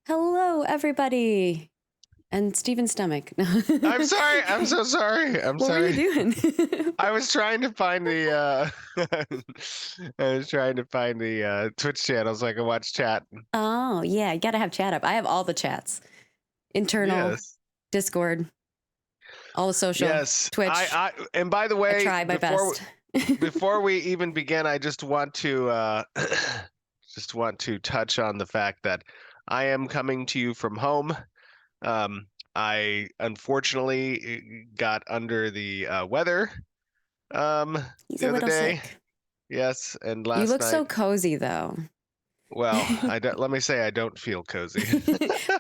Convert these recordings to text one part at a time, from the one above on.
Hello, everybody. And Steven's stomach. No. I'm sorry. I'm so sorry. I'm What were sorry. you doing? I was trying to find the Twitch channel so I could watch chat. Oh, yeah, you gotta have chat up. I have all the chats. Internal, Yes. Discord, all the social, Yes. Twitch. And by the I way, try my best. before we even begin, I just want to touch on the fact that I am coming to you from home. I unfortunately got under the weather He's the a other little day. sick. Yes, and You last look night. so cozy, though. Well, let me say I don't feel cozy.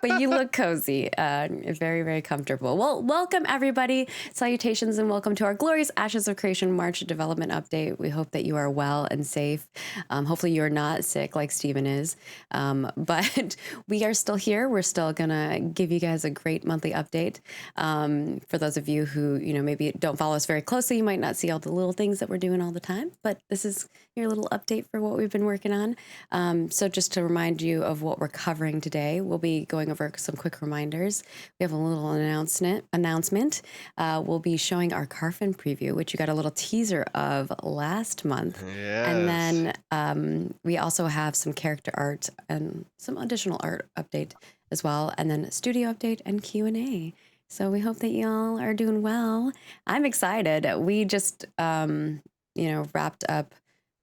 But you look cozy, very, very comfortable. Well, welcome everybody. Salutations and welcome to our Glorious Ashes of Creation March Development Update. We hope that you are well and safe. Hopefully you're not sick like Steven is. But we are still here. We're still gonna give you guys a great monthly update. For those of you who, maybe don't follow us very closely, you might not see all the little things that we're doing all the time, but this is your little update for what we've been working on. So just to remind you of what we're covering today, we'll be going over some quick reminders. We have a little announcement. We'll be showing our Carphin Preview, which you got a little teaser of last month. Yes. And then we also have some character art and some additional art update as well. And then studio update and Q&A. So we hope that y'all are doing well. I'm excited. We just, wrapped up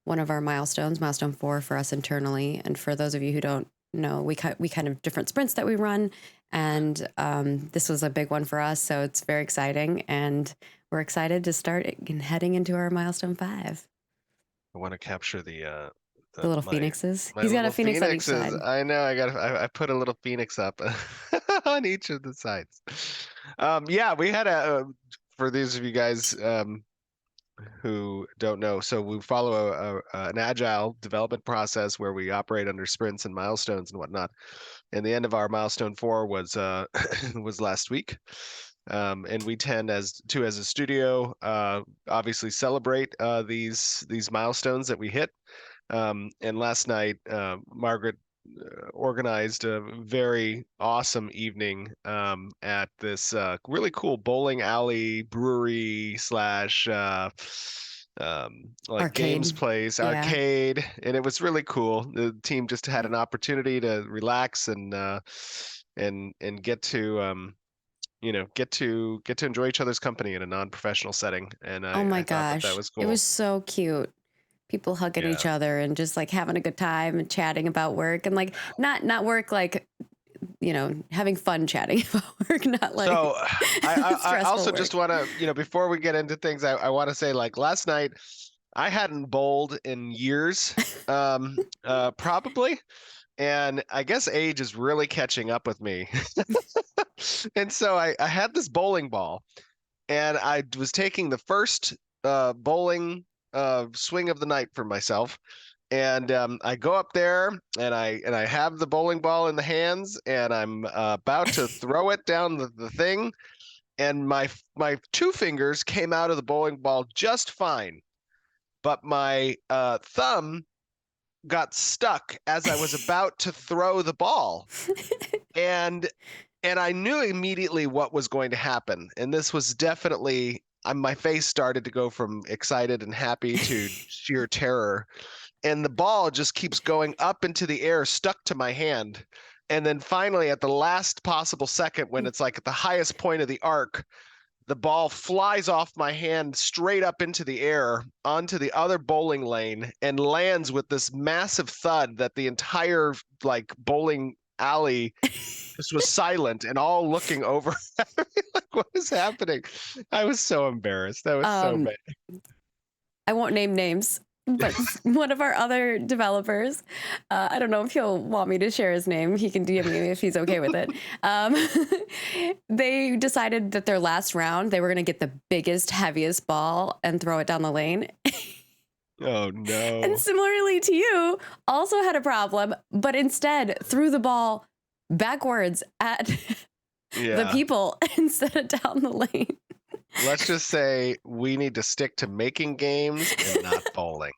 one of our milestones, milestone 4 for us internally. And for those of you who don't know, we kind of different sprints that we run. And this was a big one for us. So it's very exciting. And we're excited to start heading into our milestone 5. I want to capture the little phoenixes. My He's got a little phoenix on each phoenixes. side. I know. I put a little phoenix up on each of the sides. Yeah, we had for these of you guys who don't know, so we follow an agile development process where we operate under sprints and milestones and whatnot. And the end of our milestone 4 was was last week. And we tend as a studio obviously celebrate these milestones that we hit. And last night, Margaret organized a very awesome evening at this really cool bowling alley brewery slash like Arcade. games place, Yeah. arcade, and it was really cool. The team just had an opportunity to relax and get to get to enjoy each other's company in a non-professional setting. And Oh my I thought that gosh, was cool. it was so cute. People hugging each other and just like having a good time and chatting about work and like not work, like, having fun chatting about work, not like. So I also work. just want to, before we get into things, I want to say, like, last night I hadn't bowled in years, probably. And I guess age is really catching up with me. And so I had this bowling ball and I was taking the first bowling swing of the night for myself. And I go up there and I have the bowling ball in the hands and I'm about to throw it down the thing. And my 2 fingers came out of the bowling ball just fine. But my thumb got stuck as I was about to throw the ball. And I knew immediately what was going to happen. And this was definitely, my face started to go from excited and happy to sheer terror. And the ball just keeps going up into the air, stuck to my hand. And then finally, at the last possible second, when it's like at the highest point of the arc, the ball flies off my hand straight up into the air onto the other bowling lane and lands with this massive thud that the entire like bowling alley just was silent and all looking over at me like, what is happening? I was so embarrassed. That was so bad. I won't name names, but one of our other developers, I don't know if he'll want me to share his name. He can DM me if he's okay with it. They decided that their last round, they were going to get the biggest, heaviest ball and throw it down the lane. Oh, no. And similarly to you, also had a problem, but instead threw the ball backwards at the people instead of down the lane. Let's just say we need to stick to making games and not bowling.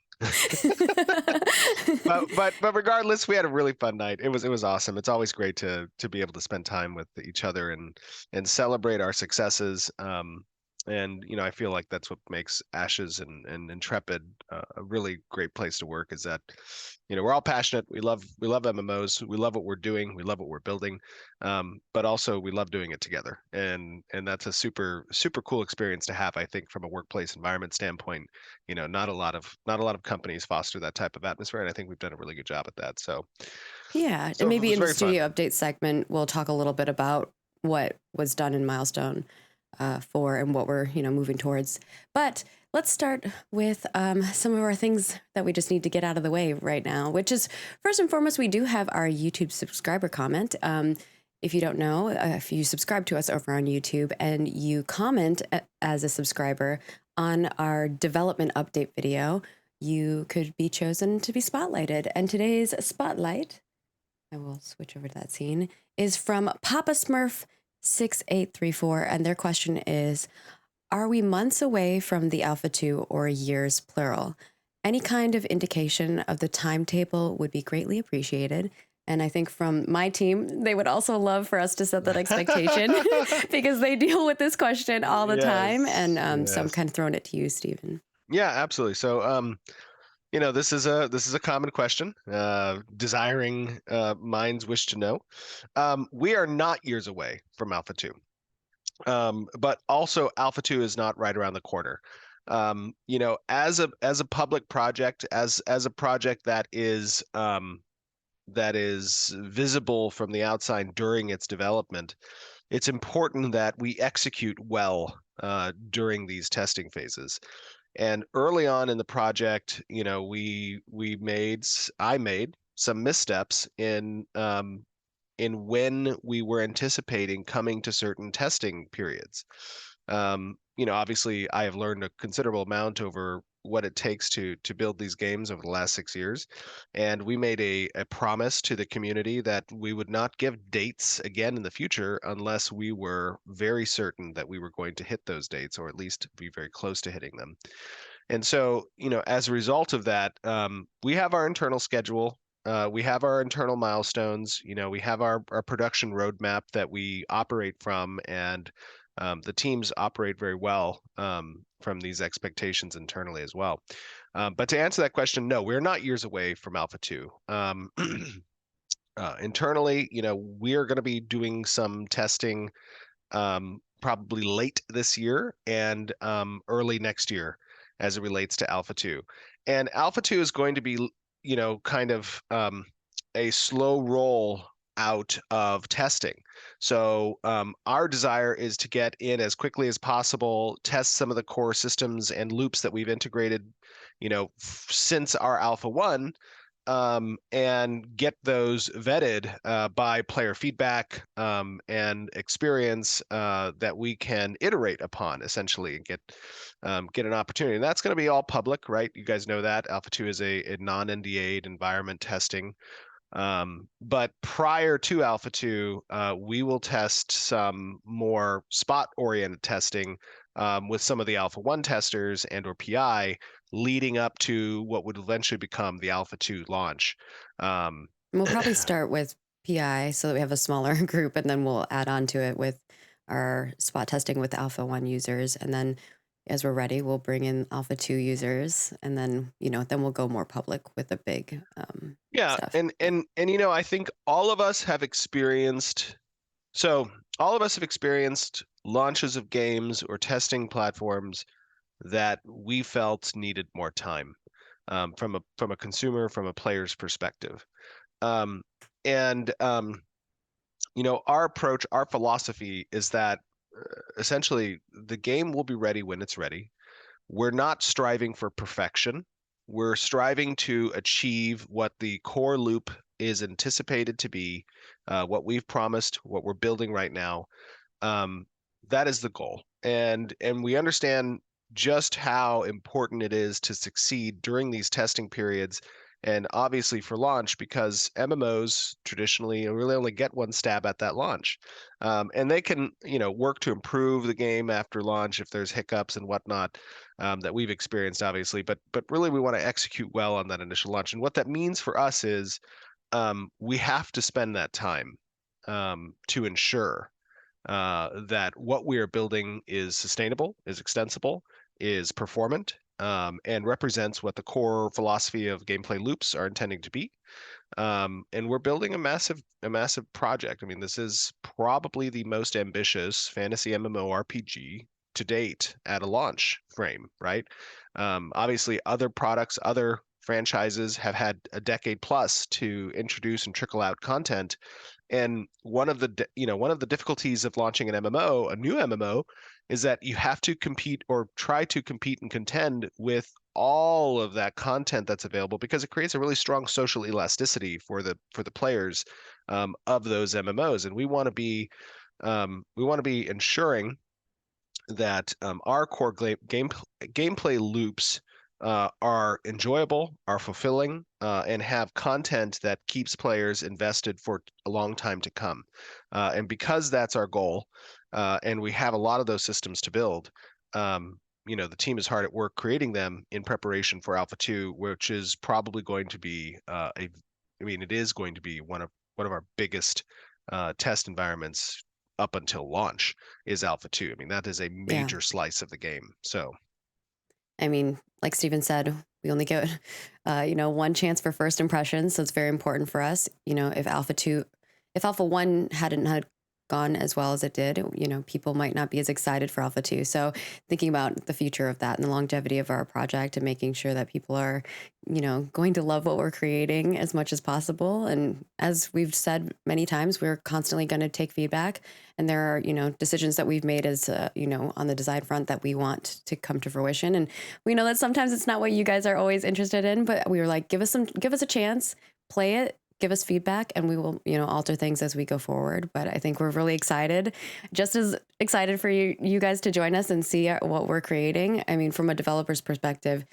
But regardless, we had a really fun night. It was awesome. It's always great to be able to spend time with each other and celebrate our successes. And I feel like that's what makes Ashes and Intrepid a really great place to work. Is that we're all passionate. We love MMOs. We love what we're doing. We love what we're building. But also we love doing it together. And that's a super super cool experience to have. I think from a workplace environment standpoint, not a lot of companies foster that type of atmosphere, and I think we've done a really good job at that. So Yeah, and so it maybe was in the very fun. studio update segment, we'll talk a little bit about what was done in Milestone 4 and what we're moving towards. But let's start with some of our things that we just need to get out of the way right now, which is first and foremost, we do have our YouTube subscriber comment. If you don't know, if you subscribe to us over on YouTube and you comment as a subscriber on our development update video, you could be chosen to be spotlighted. And today's spotlight, I will switch over to that scene, is from Papa Smurf 6834. And their question is, are we months away from the Alpha 2 or years, plural? Any kind of indication of the timetable would be greatly appreciated. And I think from my team, they would also love for us to set that expectation because they deal with this question all the time. Yes. And so I'm Yes. kind of throwing it to you, Stephen. Yeah, absolutely. So this is a common question. Desiring minds wish to know. We are not years away from Alpha 2. But also Alpha 2 is not right around the corner. As a public project, as a project that is visible from the outside during its development, it's important that we execute well during these testing phases. And early on in the project, I made some missteps in when we were anticipating coming to certain testing periods. Obviously, I have learned a considerable amount over what it takes to build these games over the last 6 years, and we made a promise to the community that we would not give dates again in the future unless we were very certain that we were going to hit those dates, or at least be very close to hitting them. And so, as a result of that, we have our internal schedule. We have our internal milestones. We have our production roadmap that we operate from, and the teams operate very well from these expectations internally as well. But to answer that question, no, we're not years away from Alpha 2. Internally, we are going to be doing some testing probably late this year and early next year as it relates to Alpha 2. And Alpha 2 is going to be, kind of a slow roll out of testing. So our desire is to get in as quickly as possible, test some of the core systems and loops that we've integrated, since our Alpha 1, and get those vetted by player feedback and experience that we can iterate upon, essentially, and get an opportunity. And that's going to be all public, right? You guys know that Alpha 2 is a non-NDA'd environment testing. But prior to Alpha 2, we will test some more spot-oriented testing with some of the Alpha 1 testers and/or PI, leading up to what would eventually become the Alpha 2 launch. Um, And we'll probably start with PI so that we have a smaller group, and then we'll add on to it with our spot testing with Alpha 1 users. And then as we're ready, we'll bring in Alpha 2 users, and then we'll go more public with the big yeah, stuff. and I think all of us have experienced. So all of us have experienced launches of games or testing platforms that we felt needed more time from a consumer, from a player's perspective. Um, and our approach, our philosophy is that essentially the game will be ready when it's ready. We're not striving for perfection. We're striving to achieve what the core loop is anticipated to be, what we've promised, what we're building right now. That is the goal, and we understand just how important it is to succeed during these testing periods And obviously for launch, because MMOs traditionally really only get one stab at that launch. And they can, work to improve the game after launch if there's hiccups and whatnot that we've experienced, obviously. But really, we want to execute well on that initial launch. And what that means for us is we have to spend that time to ensure that what we are building is sustainable, is extensible, is performant, and represents what the core philosophy of gameplay loops are intending to be. And we're building a massive project. I mean, this is probably the most ambitious fantasy MMORPG to date at a launch frame, right? Obviously, other products, other franchises have had a decade plus to introduce and trickle out content. And one of the difficulties of launching an MMO, a new MMO, is that you have to compete or try to compete and contend with all of that content that's available, because it creates a really strong social elasticity for the players of those MMOs. And we want to be ensuring that our core gameplay loops are enjoyable, are fulfilling, and have content that keeps players invested for a long time to come. And because that's our goal, and we have a lot of those systems to build, the team is hard at work creating them in preparation for Alpha 2, which is probably going to be it is going to be one of our biggest test environments up until launch is Alpha 2. I mean, that is a Yeah. major slice of the game. So, I mean, like Steven said, we only get, one chance for first impressions. So it's very important for us. If Alpha 1 hadn't had gone as well as it did, people might not be as excited for Alpha 2. So thinking about the future of that and the longevity of our project and making sure that people are, going to love what we're creating as much as possible. And as we've said many times, we're constantly going to take feedback. And there are, decisions that we've made as, on the design front that we want to come to fruition. And we know that sometimes it's not what you guys are always interested in, but we were like, give us a chance, play it, give us feedback, and we will, alter things as we go forward. But I think we're really excited, just as excited for you guys to join us and see what we're creating. I mean, from a developer's perspective,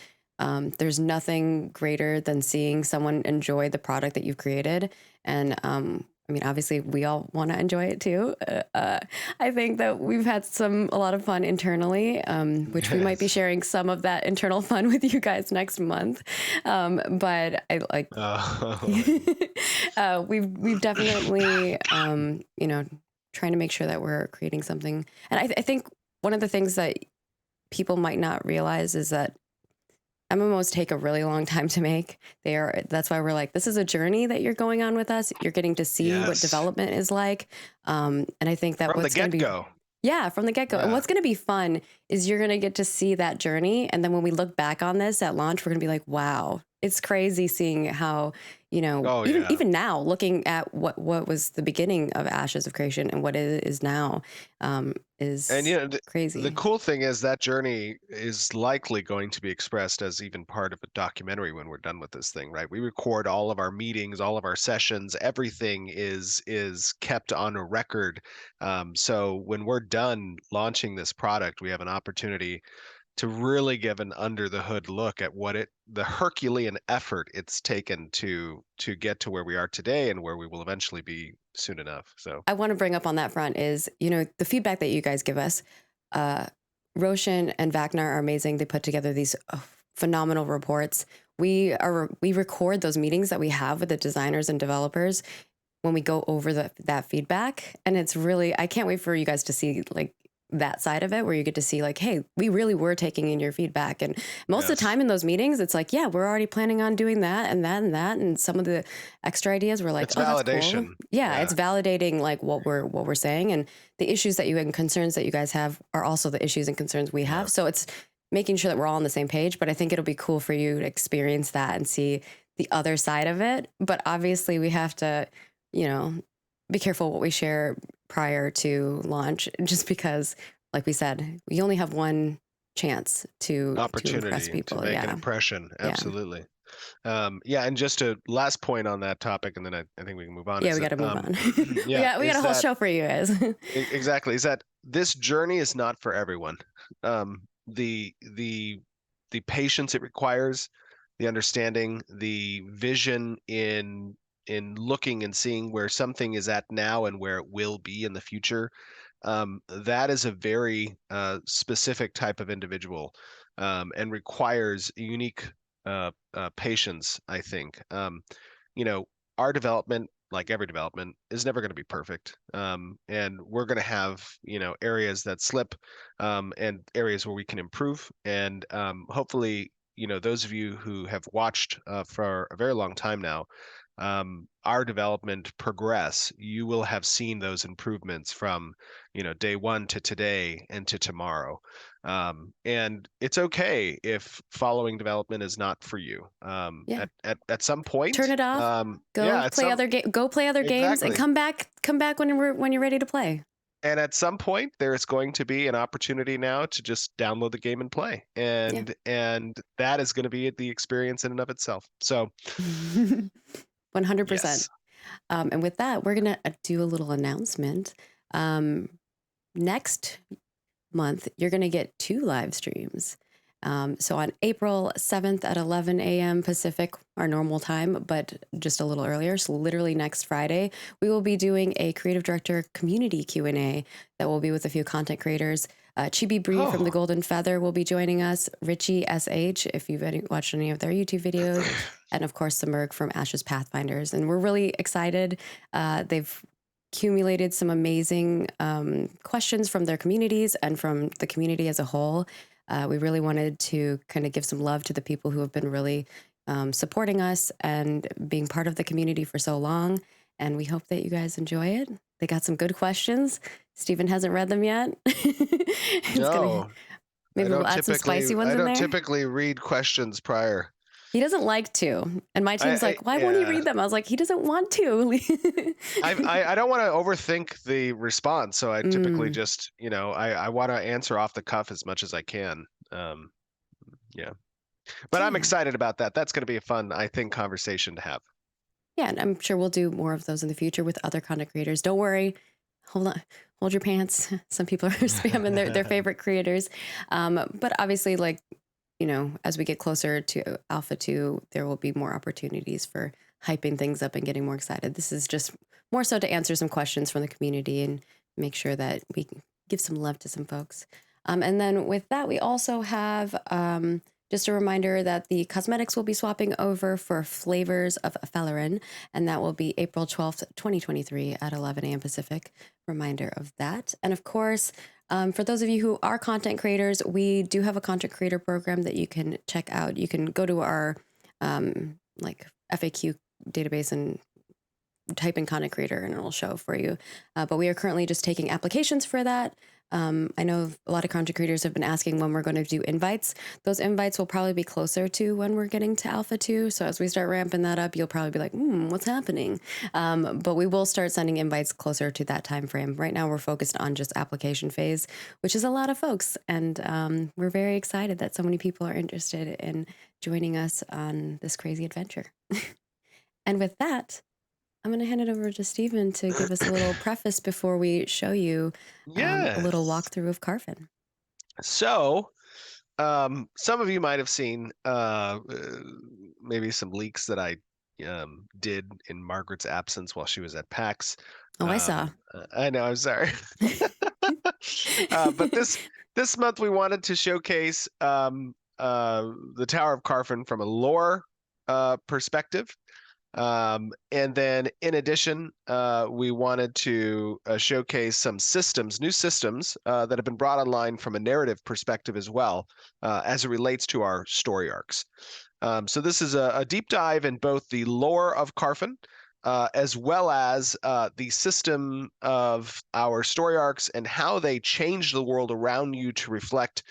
there's nothing greater than seeing someone enjoy the product that you've created. And I mean, obviously, we all want to enjoy it too. I think that we've had a lot of fun internally, which we might be yes. sharing some of that internal fun with you guys next month. But I like we've definitely trying to make sure that we're creating something. And I think one of the things that people might not realize is that MMOs take a really long time to make. That's why we're like, this is a journey that you're going on with us. You're getting to see what Yes. development is like. And I think that From the what's going to be, get-go. yeah, from the get-go. And Yeah. what's going to be fun is you're going to get to see that journey. And then when we look back on this at launch, we're going to be like, wow, it's crazy seeing how, Oh even yeah. even now, looking at what was the beginning of Ashes of Creation and what it is now, And is the crazy. cool thing is that journey is likely going to be expressed as even part of a documentary when we're done with this thing, right? We record all of our meetings, all of our sessions, everything is kept on a record. So when we're done launching this product, we have an opportunity to really give an under the hood look at the Herculean effort it's taken to get to where we are today and where we will eventually be soon enough. So I want to bring up on that front is, the feedback that you guys give us. Uh, Roshan and Vacnar are amazing. They put together these phenomenal reports. We record those meetings that we have with the designers and developers when we go over that feedback, and it's really, I can't wait for you guys to see like that side of it where you get to see like, hey, we really were taking in your feedback. And most of the yes. time in those meetings, it's like, yeah, we're already planning on doing that and that and that. And some of the extra ideas were like, It's oh, that's cool. validation. Yeah, Yeah. it's validating like what we're saying. And the issues that you and concerns that you guys have are also the issues and concerns we have. Yeah. So it's making sure that we're all on the same page. But I think it'll be cool for you to experience that and see the other side of it. But obviously we have to, be careful what we share prior to launch, just because, like we said, we only have one chance to impress Opportunity to people. make an Yeah. impression. Yeah. Absolutely. Yeah, and just a last point on that topic, and then I think we can move on. Yeah, Is we got that to move on. yeah, we got is a whole that show for you guys. exactly is that this journey is not for everyone. The patience it requires, the understanding, the vision in looking and seeing where something is at now and where it will be in the future. That is a very specific type of individual, and requires unique patience, I think. Our development, like every development, is never going to be perfect. And we're going to have, areas that slip, and areas where we can improve. And hopefully, those of you who have watched for a very long time now, our development progress, you will have seen those improvements from, day one to today and to tomorrow. And it's okay if following development is not for you. Yeah. At some Turn point, it off. yeah, Go play other games and exactly. come back when you're ready to play. And at some point, there's going to be an opportunity now to just download the game and play, Yeah. and that is going to be the experience in and of itself. So, 100%. yes. And with that, we're going to do a little announcement. Next month, you're going to get 2 live streams. So on April 7th at 11 a.m. Pacific, our normal time, but just a little earlier. So literally next Friday, we will be doing a creative director community Q&A that will be with a few content creators. Chibi Bree from the Oh, Golden Feather will be joining us. Richie SH, if you've watched any of their YouTube videos, and of course, Merg from Ashes Pathfinders. And we're really excited. They've accumulated some amazing questions from their communities and from the community as a whole. We really wanted to kind of give some love to the people who have been really supporting us and being part of the community for so long. And we hope that you guys enjoy it. They got some good questions. Stephen hasn't read them yet. no. Maybe we'll add some spicy ones I in don't there. typically read questions prior. He doesn't like to. And my team's I like, why won't he yeah. read them? I was like, he doesn't want to. I don't want to overthink the response, so I typically Mm, just, I want to answer off the cuff as much as I can. Yeah. But I'm yeah. excited about that. That's going to be a fun, I think, conversation to have. Yeah, and I'm sure we'll do more of those in the future with other content creators. Don't worry. Hold on. Hold your pants. Some people are spamming their favorite creators. But obviously, as we get closer to Alpha 2, there will be more opportunities for hyping things up and getting more excited. This is just more so to answer some questions from the community and make sure that we can give some love to some folks. And then with that, we also have just a reminder that the cosmetics will be swapping over for Flavors of Fellerin, and that will be April 12th, 2023 at 11 a.m. Pacific. Reminder of that. And of course, for those of you who are content creators, we do have a content creator program that you can check out. You can go to our FAQ database and type in content creator and it'll show for you. But we are currently just taking applications for that. I know a lot of content creators have been asking when we're going to do invites. Those invites will probably be closer to when we're getting to Alpha 2. So as we start ramping that up, you'll probably be like, what's happening? But we will start sending invites closer to that time frame. Right now, we're focused on just application phase, which is a lot of folks. And we're very excited that so many people are interested in joining us on this crazy adventure. And with that, I'm going to hand it over to Stephen to give us a little preface before we show you a little Yes. walkthrough of Carphin. So, some of you might have seen maybe some leaks that I did in Margaret's absence while she was at PAX. Oh, I saw. I know, I'm sorry. But this month we wanted to showcase the Tower of Carphin from a lore perspective. And then in addition, we wanted to showcase some new systems that have been brought online from a narrative perspective as well, as it relates to our story arcs. So this is a deep dive in both the lore of Carphin, as well as the system of our story arcs and how they change the world around you to reflect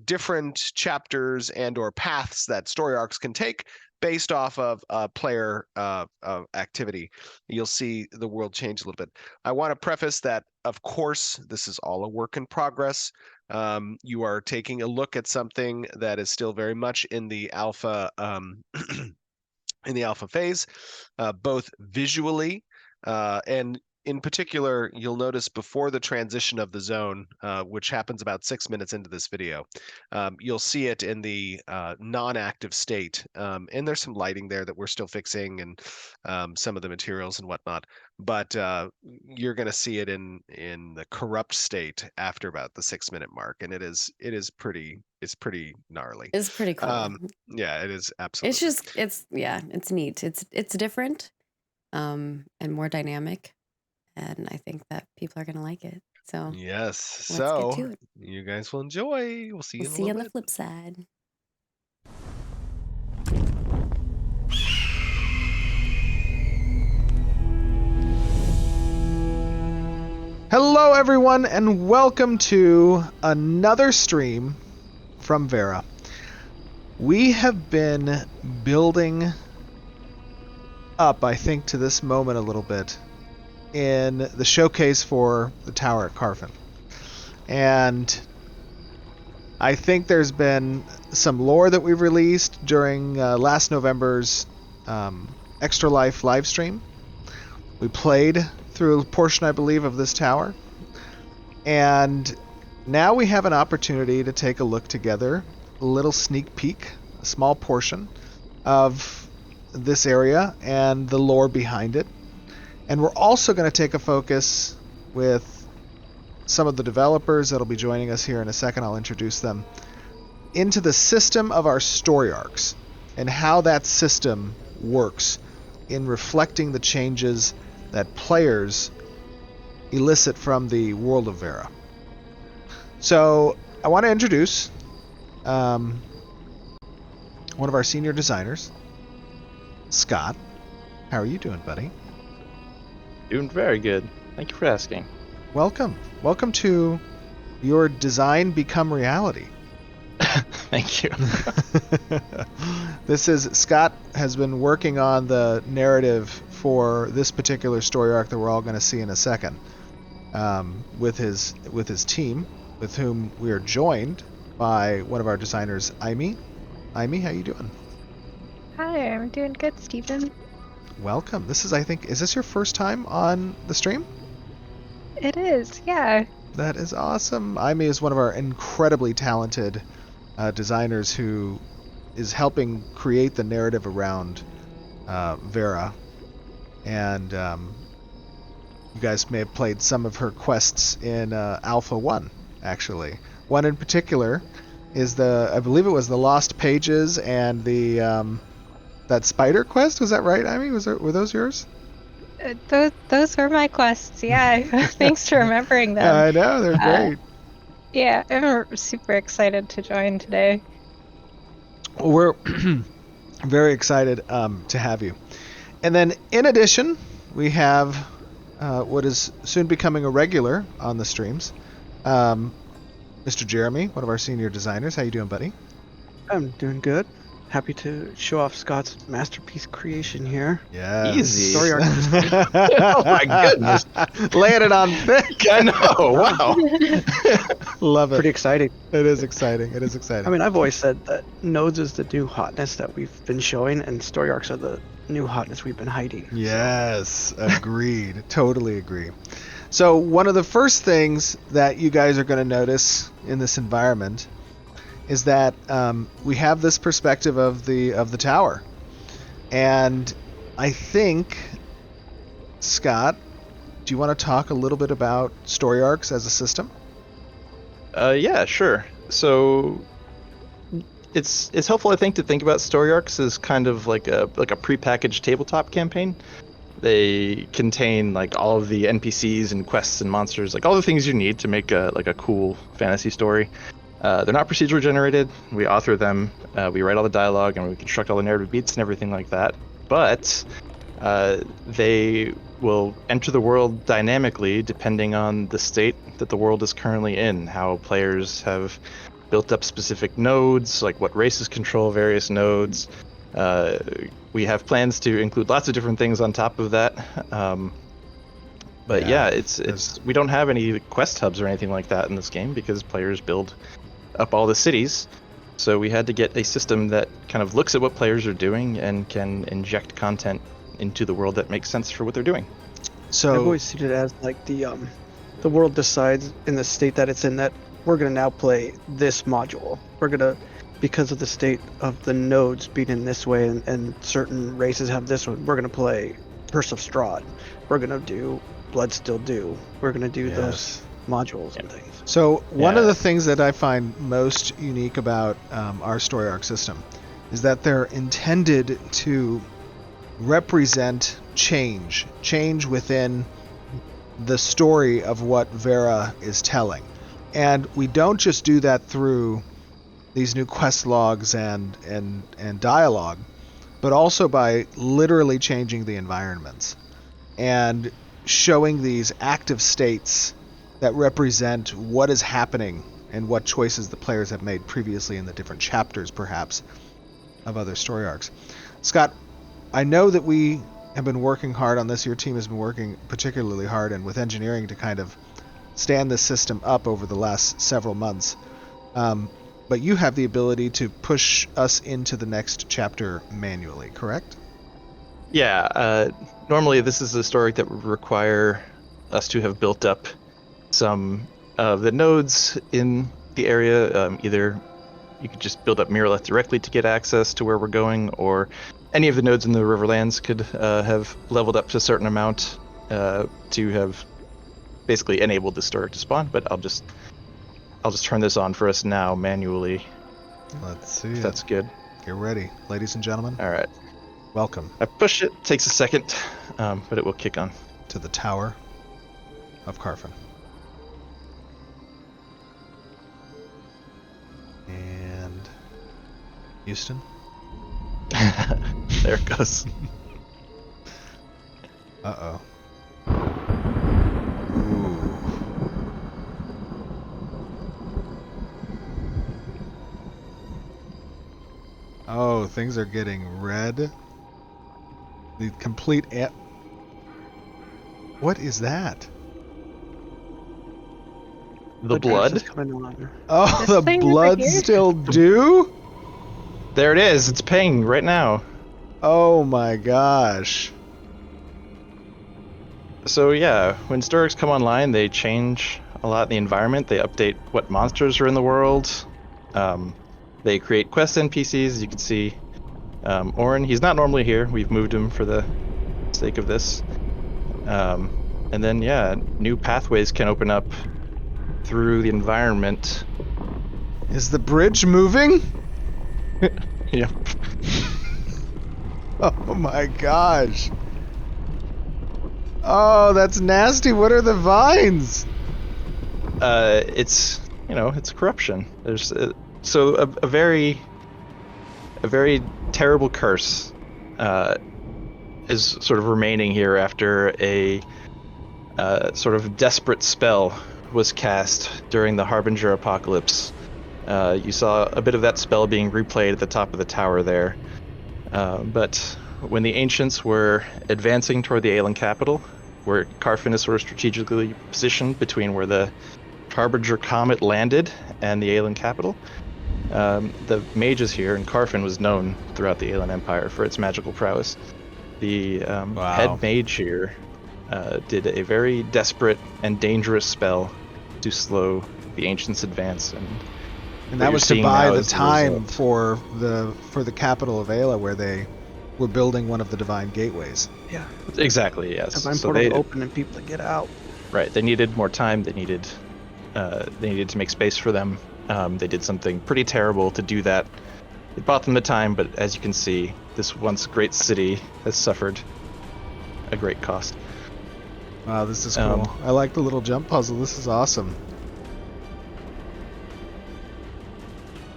different chapters and or paths that story arcs can take based off of player activity. You'll see the world change a little bit. I want to preface that, of course, this is all a work in progress. You are taking a look at something that is still very much in the alpha in the alpha phase, both visually and in particular, you'll notice before the transition of the zone, which happens about 6 minutes into this video, you'll see it in the non-active state. And there's some lighting there that we're still fixing, and some of the materials and whatnot. But you're going to see it in the corrupt state after about the 6 minute mark, and it's pretty gnarly. It's pretty cool. Yeah, it is absolutely. It's neat. It's different, and more dynamic. And I think that people are going to like it. So yes, let's get to it. You guys will enjoy. We'll see you We'll see you on the flip side. Hello, everyone, and welcome to another stream from Vera. We have been building up, I think, to this moment a little bit in the showcase for the tower at Carphin. And I think there's been some lore that we've released during last November's Extra Life live stream. We played through a portion, I believe, of this tower. And now we have an opportunity to take a look together, a little sneak peek, a small portion of this area and the lore behind it. And we're also going to take a focus with some of the developers that'll be joining us here in a second. I'll introduce them into the system of our story arcs and how that system works in reflecting the changes that players elicit from the world of Vera. So I want to introduce one of our senior designers, Scott. How are you doing, buddy? Doing very good. Thank you for asking. Welcome. Welcome to your design become reality. Thank you. Scott has been working on the narrative for this particular story arc that we're all going to see in a second, with his team, with whom we are joined by one of our designers, Amy. Amy, how you doing? Hi, I'm doing good, Stephen. Welcome. Is this your first time on the stream? It is, yeah. That is awesome. Amy is one of our incredibly talented designers who is helping create the narrative around Vera. And you guys may have played some of her quests in Alpha 1, actually. One in particular is I believe it was the Lost Pages and the that spider quest. Was that right, Amy? Were those yours? Those were my quests, yeah. Thanks for remembering them. I know, they're great. Yeah, I'm super excited to join today. We're very excited to have you. And then, in addition, we have what is soon becoming a regular on the streams, Mr. Jeremy, one of our senior designers. How you doing, buddy? I'm doing good. Happy to show off Scott's masterpiece creation here. Yeah. Easy. Story arc. Oh my goodness. Laying it on thick. I know. Wow. Love it. Pretty exciting. It is exciting. It is exciting. I mean, I've always said that nodes is the new hotness that we've been showing, and story arcs are the new hotness we've been hiding. Yes, agreed. Totally agree. So one of the first things that you guys are going to notice in this environment is that we have this perspective of the tower, and I think, Scott, do you want to talk a little bit about story arcs as a system? Yeah, sure. So it's helpful, I think, to think about story arcs as kind of like a prepackaged tabletop campaign. They contain like all of the NPCs and quests and monsters, like all the things you need to make a cool fantasy story. They're not procedurally generated. We author them, we write all the dialogue, and we construct all the narrative beats and everything like that. But they will enter the world dynamically depending on the state that the world is currently in, how players have built up specific nodes, like what races control various nodes. We have plans to include lots of different things on top of that. But yeah, it's we don't have any quest hubs or anything like that in this game because players build up all the cities. So we had to get a system that kind of looks at what players are doing and can inject content into the world that makes sense for what they're doing. So I've always seen it as like the world decides in the state that it's in that we're gonna now play this module. We're gonna, because of the state of the nodes being in this way and certain races have this one, we're gonna play Curse of Strahd. We're gonna do Blood Still Do. We're gonna do those modules and things. So one of Yeah. the things that I find most unique about our story arc system is that they're intended to represent change within the story of what Vera is telling. And we don't just do that through these new quest logs and dialogue, but also by literally changing the environments and showing these active states that represent what is happening and what choices the players have made previously in the different chapters, perhaps, of other story arcs. Scott, I know that we have been working hard on this. Your team has been working particularly hard and with engineering to kind of stand this system up over the last several months. But you have the ability to push us into the next chapter manually, correct? Yeah, normally this is a story that would require us to have built up some of the nodes in the area. Either you could just build up Miraleth directly to get access to where we're going, or any of the nodes in the Riverlands could have leveled up to a certain amount to have basically enabled the story to spawn. But I'll just turn this on for us now manually. Let's see. If that's good. Get ready, ladies and gentlemen. All right. Welcome I push it. Takes a second, but it will kick on. to the Tower of Carphin. And Houston. There it goes. Uh-oh. Oh, things are getting red. The complete What is that? The Curse blood. is coming on. Oh, This the thing over blood here? still due? There it is. It's paying right now. Oh my gosh. So yeah, when Storyarcs come online, they change a lot in the environment. They update what monsters are in the world. They create quest NPCs. You can see Orin. He's not normally here. We've moved him for the sake of this. And then yeah, new pathways can open up through the environment. Is the bridge moving? Yep. Oh my gosh. Oh, that's nasty. What are the vines? It's it's corruption. There's a very terrible curse is sort of remaining here after a sort of desperate spell was cast during the Harbinger Apocalypse. You saw a bit of that spell being replayed at the top of the tower there. But when the ancients were advancing toward the Aelan capital, where Carphin is sort of strategically positioned between where the Harbinger comet landed and the Aelan capital, the mages here, and Carphin was known throughout the Aelan Empire for its magical prowess. The head mage here did a very desperate and dangerous spell to slow the ancients' advance, And that was to buy the time for the capital of Ayla, where they were building one of the divine gateways. Yeah. Exactly, yes. Divine So portal they open and people to get out. right. They needed more time. They needed to make space for them. They did something pretty terrible to do that. It bought them the time, but as you can see, this once great city has suffered a great cost. Wow, this is cool. I like the little jump puzzle. This is awesome.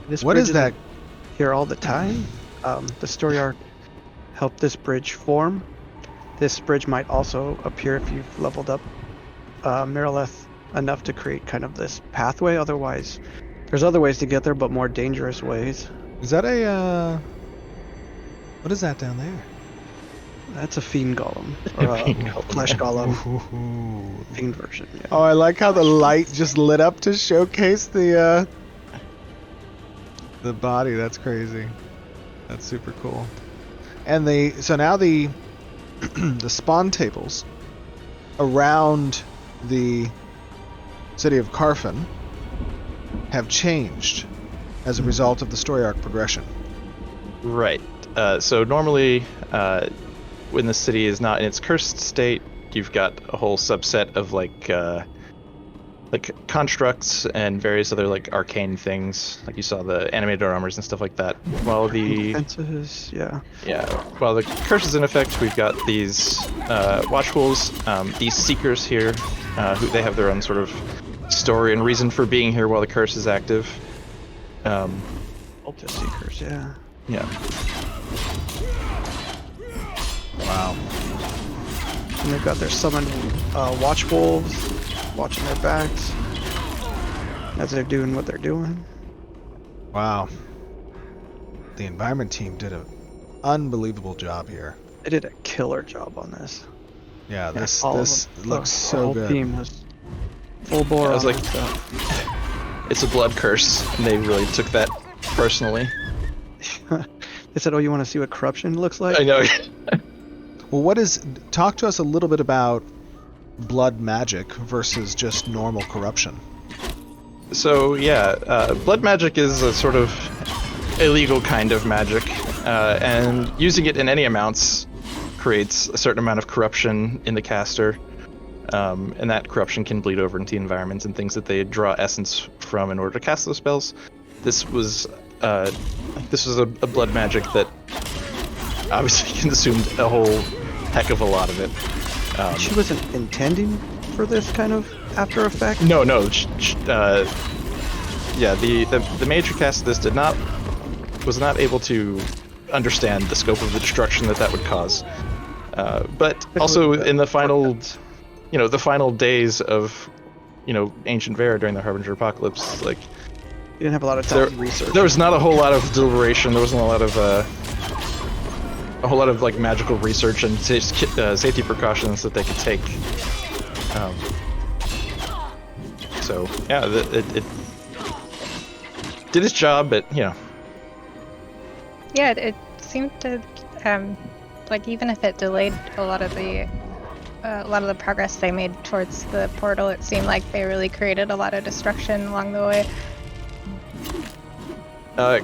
This What bridge is that? isn't here all the time. The story arc helped this bridge form. This bridge might also appear if you've leveled up Miraleth enough to create kind of this pathway. Otherwise, there's other ways to get there, but more dangerous ways. Is that a what is that down there? That's a fiend golem, or Fiend a golem, flesh yeah. golem, Ooh. fiend version. Yeah. Oh, I like how the light just lit up to showcase the body. That's crazy. That's super cool. And so now the the spawn tables around the city of Carphin have changed as a result of the story arc progression. Right. So normally, when the city is not in its cursed state, you've got a whole subset of like constructs and various other like arcane things, like you saw the animated armors and stuff like that. While the Defenses, yeah. While the curse is in effect, we've got these watchfuls, these seekers here, who they have their own sort of story and reason for being here while the curse is active. Ultra Seekers, yeah. Yeah. Wow. And they've got their summoned watch wolves watching their backs as they're doing what they're doing. Wow. The environment team did an unbelievable job here. They did a killer job on this. Yeah, this All of this them. looks The so whole good. team was full bore I was on like- that stuff. It's a blood curse, and they really took that personally. They said, "Oh, you want to see what corruption looks like?" I know. Well, talk to us a little bit about blood magic versus just normal corruption. So yeah, blood magic is a sort of illegal kind of magic, and using it in any amounts creates a certain amount of corruption in the caster, and that corruption can bleed over into the environment and things that they draw essence from in order to cast those spells. This was a blood magic that obviously consumed a whole heck of a lot of it. She wasn't intending for this kind of after effect. No. Yeah, the mage who cast this was not able to understand the scope of the destruction that would cause. But also in the final, the final days of, ancient Vera during the Harbinger Apocalypse, like You didn't have a lot of time to research. there was not a whole lot of deliberation. There wasn't a lot of like magical research and safety precautions that they could take. So yeah, it did its job, but Yeah, it seemed to, like even if it delayed a lot of the progress they made towards the portal, it seemed like they really created a lot of destruction along the way.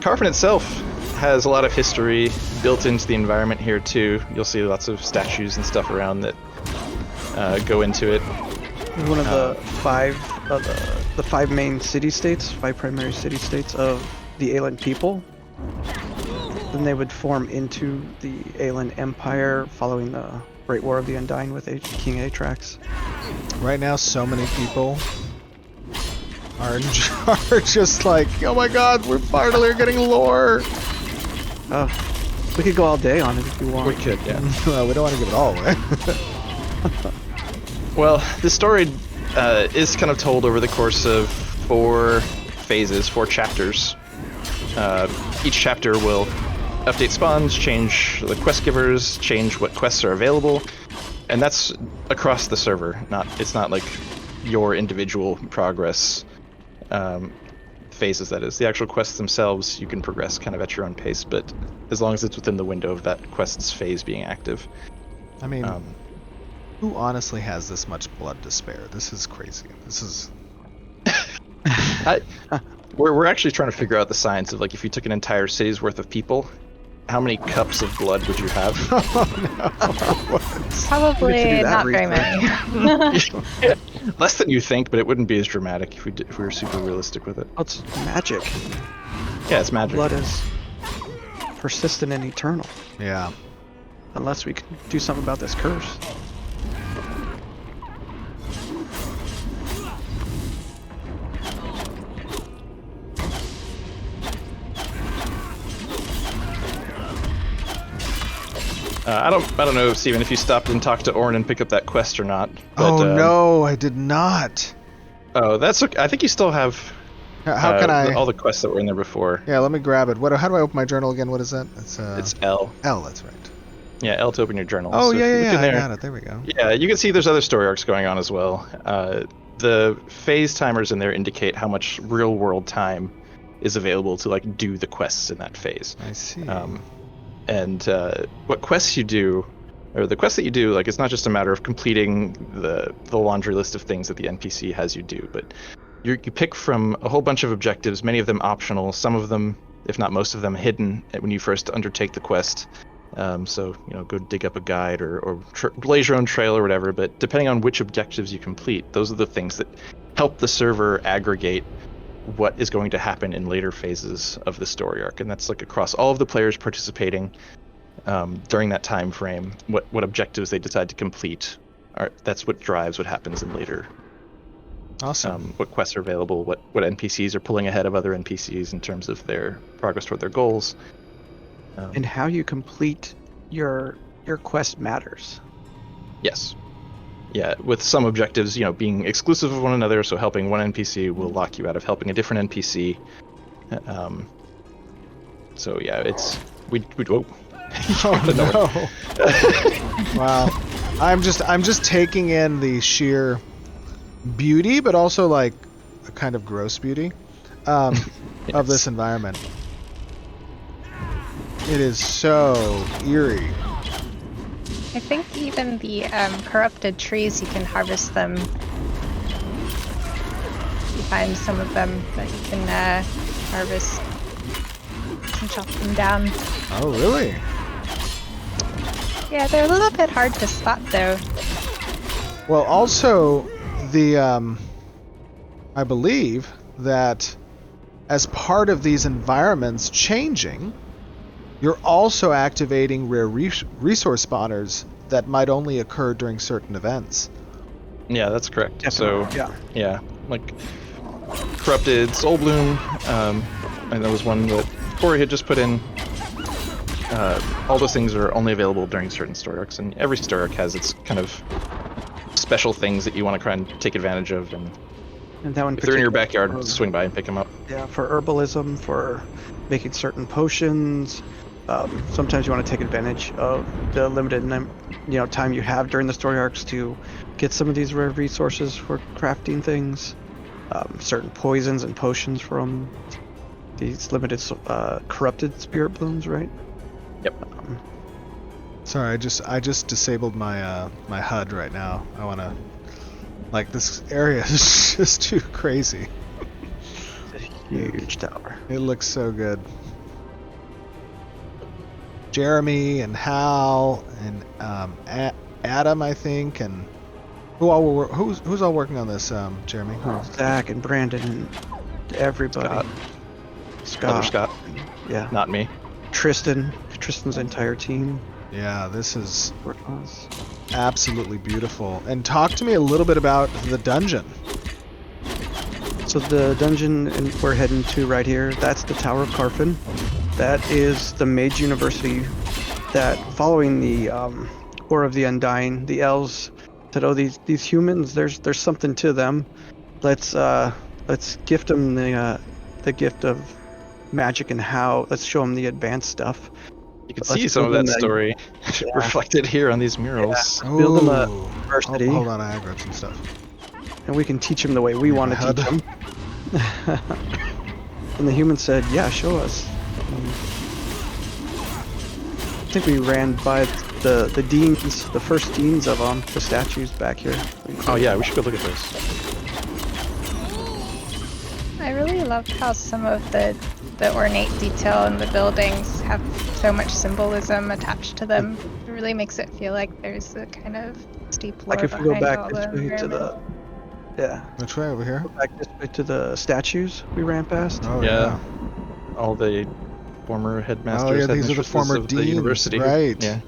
Carphin itself has a lot of history built into the environment here too. You'll see lots of statues and stuff around that go into it. It was one of the five main city-states, 5 primary city-states of the Aelan people. Then they would form into the Aelan Empire following the Great War of the Undying with King Atrax. Right now, so many people are just like, oh my god, we're finally getting lore. We could go all day on it if you want. We could, yeah. Well, we don't want to give it all away. Well, this story is kind of told over the course of 4 phases, 4 chapters. Each chapter will update spawns, change the quest givers, change what quests are available, and that's across the server. It's not like your individual progress phases, that is. The actual quests themselves, you can progress kind of at your own pace, but as long as it's within the window of that quest's phase being active. I mean, who honestly has this much blood to spare? This is crazy. This is... We're actually trying to figure out the science of, like, if you took an entire city's worth of people, how many cups of blood would you have? Probably not very many. Less than you think, but it wouldn't be as dramatic if we were super realistic with it. Oh, it's magic. Yeah, it's magic. Blood is persistent and eternal. Yeah. Unless we can do something about this curse. I don't know, Steven, if you stopped and talked to Orn and picked up that quest or not. But, Oh no, I did not. Oh, that's okay. I think you still have How can I... all the quests that were in there before. Yeah, let me grab it. How do I open my journal again? What is that? It's L. L, that's right. Yeah, L to open your journal. Oh, So if yeah, you yeah, look yeah, in I there- got it. There we go. Yeah, you can see there's other story arcs going on as well. The phase timers in there indicate how much real world time is available to like do the quests in that phase. I see. And what quests you do or the quests that you do, like it's not just a matter of completing the laundry list of things that the NPC has you do, but you pick from a whole bunch of objectives, many of them optional, some of them, if not most of them, hidden when you first undertake the quest. So, go dig up a guide or blaze your own trail or whatever, but depending on which objectives you complete, those are the things that help the server aggregate what is going to happen in later phases of the story arc. And that's like across all of the players participating during that time frame, what objectives they decide to complete. That's what drives what happens in later. Awesome. What quests are available, what NPCs are pulling ahead of other NPCs in terms of their progress toward their goals. And how you complete your quest matters. Yes. Yeah, with some objectives, being exclusive of one another, so helping one NPC will lock you out of helping a different NPC. So yeah, it's we whoa. Oh no! Wow, I'm just taking in the sheer beauty, but also like a kind of gross beauty of this environment. It is so eerie. I think even the corrupted trees, you can harvest them. You find some of them that you can harvest. You can chop them down. Oh, really? Yeah, they're a little bit hard to spot though. Well, also, I believe that as part of these environments changing, you're also activating rare resource spawners that might only occur during certain events. Yeah, that's correct. Definitely. So yeah, like corrupted soul bloom, and that was one that Corey had just put in. All those things are only available during certain story arcs, and every story arc has its kind of special things that you want to try and take advantage of. And that one if they're in your backyard, swing by and pick them up. Yeah, for herbalism, for making certain potions. Sometimes you want to take advantage of the limited time you have during the story arcs to get some of these rare resources for crafting things. Certain poisons and potions from these limited corrupted spirit blooms, right? Yep. Sorry, I just disabled my my HUD right now. I want to, like, this area is just too crazy. It's a huge tower. It looks so good. Jeremy and Hal and Adam, I think, and who's all working on this? Jeremy, Zach and Brandon and everybody. Scott. Other Scott. Yeah. Not me. Tristan's entire team. Yeah, this is working on this. Absolutely beautiful. And talk to me a little bit about the dungeon. So the dungeon we're heading to right here, that's the Tower of Carphin. That is the Mage University that, following the War of the Undying, the elves said, oh, these humans, there's something to them. Let's gift them the gift of magic and let's show them the advanced stuff. You can see some of that story reflected here on these murals. Yeah. Build them a university. Hold on, I grabbed some stuff. And we can teach them the way we want to teach them. And the human said, yeah, show us. I think we ran by the deans, the first deans of the statues back here. Oh yeah, we should go look at those. I really love how some of the ornate detail in the buildings have so much symbolism attached to them. It really makes it feel like there's a kind of steep lore like if we go back this way to the Which way, over here? Go back this way to the statues we ran past. Oh yeah. All the former headmasters. Oh yeah, these are the former of deans, the university. Right. Yeah.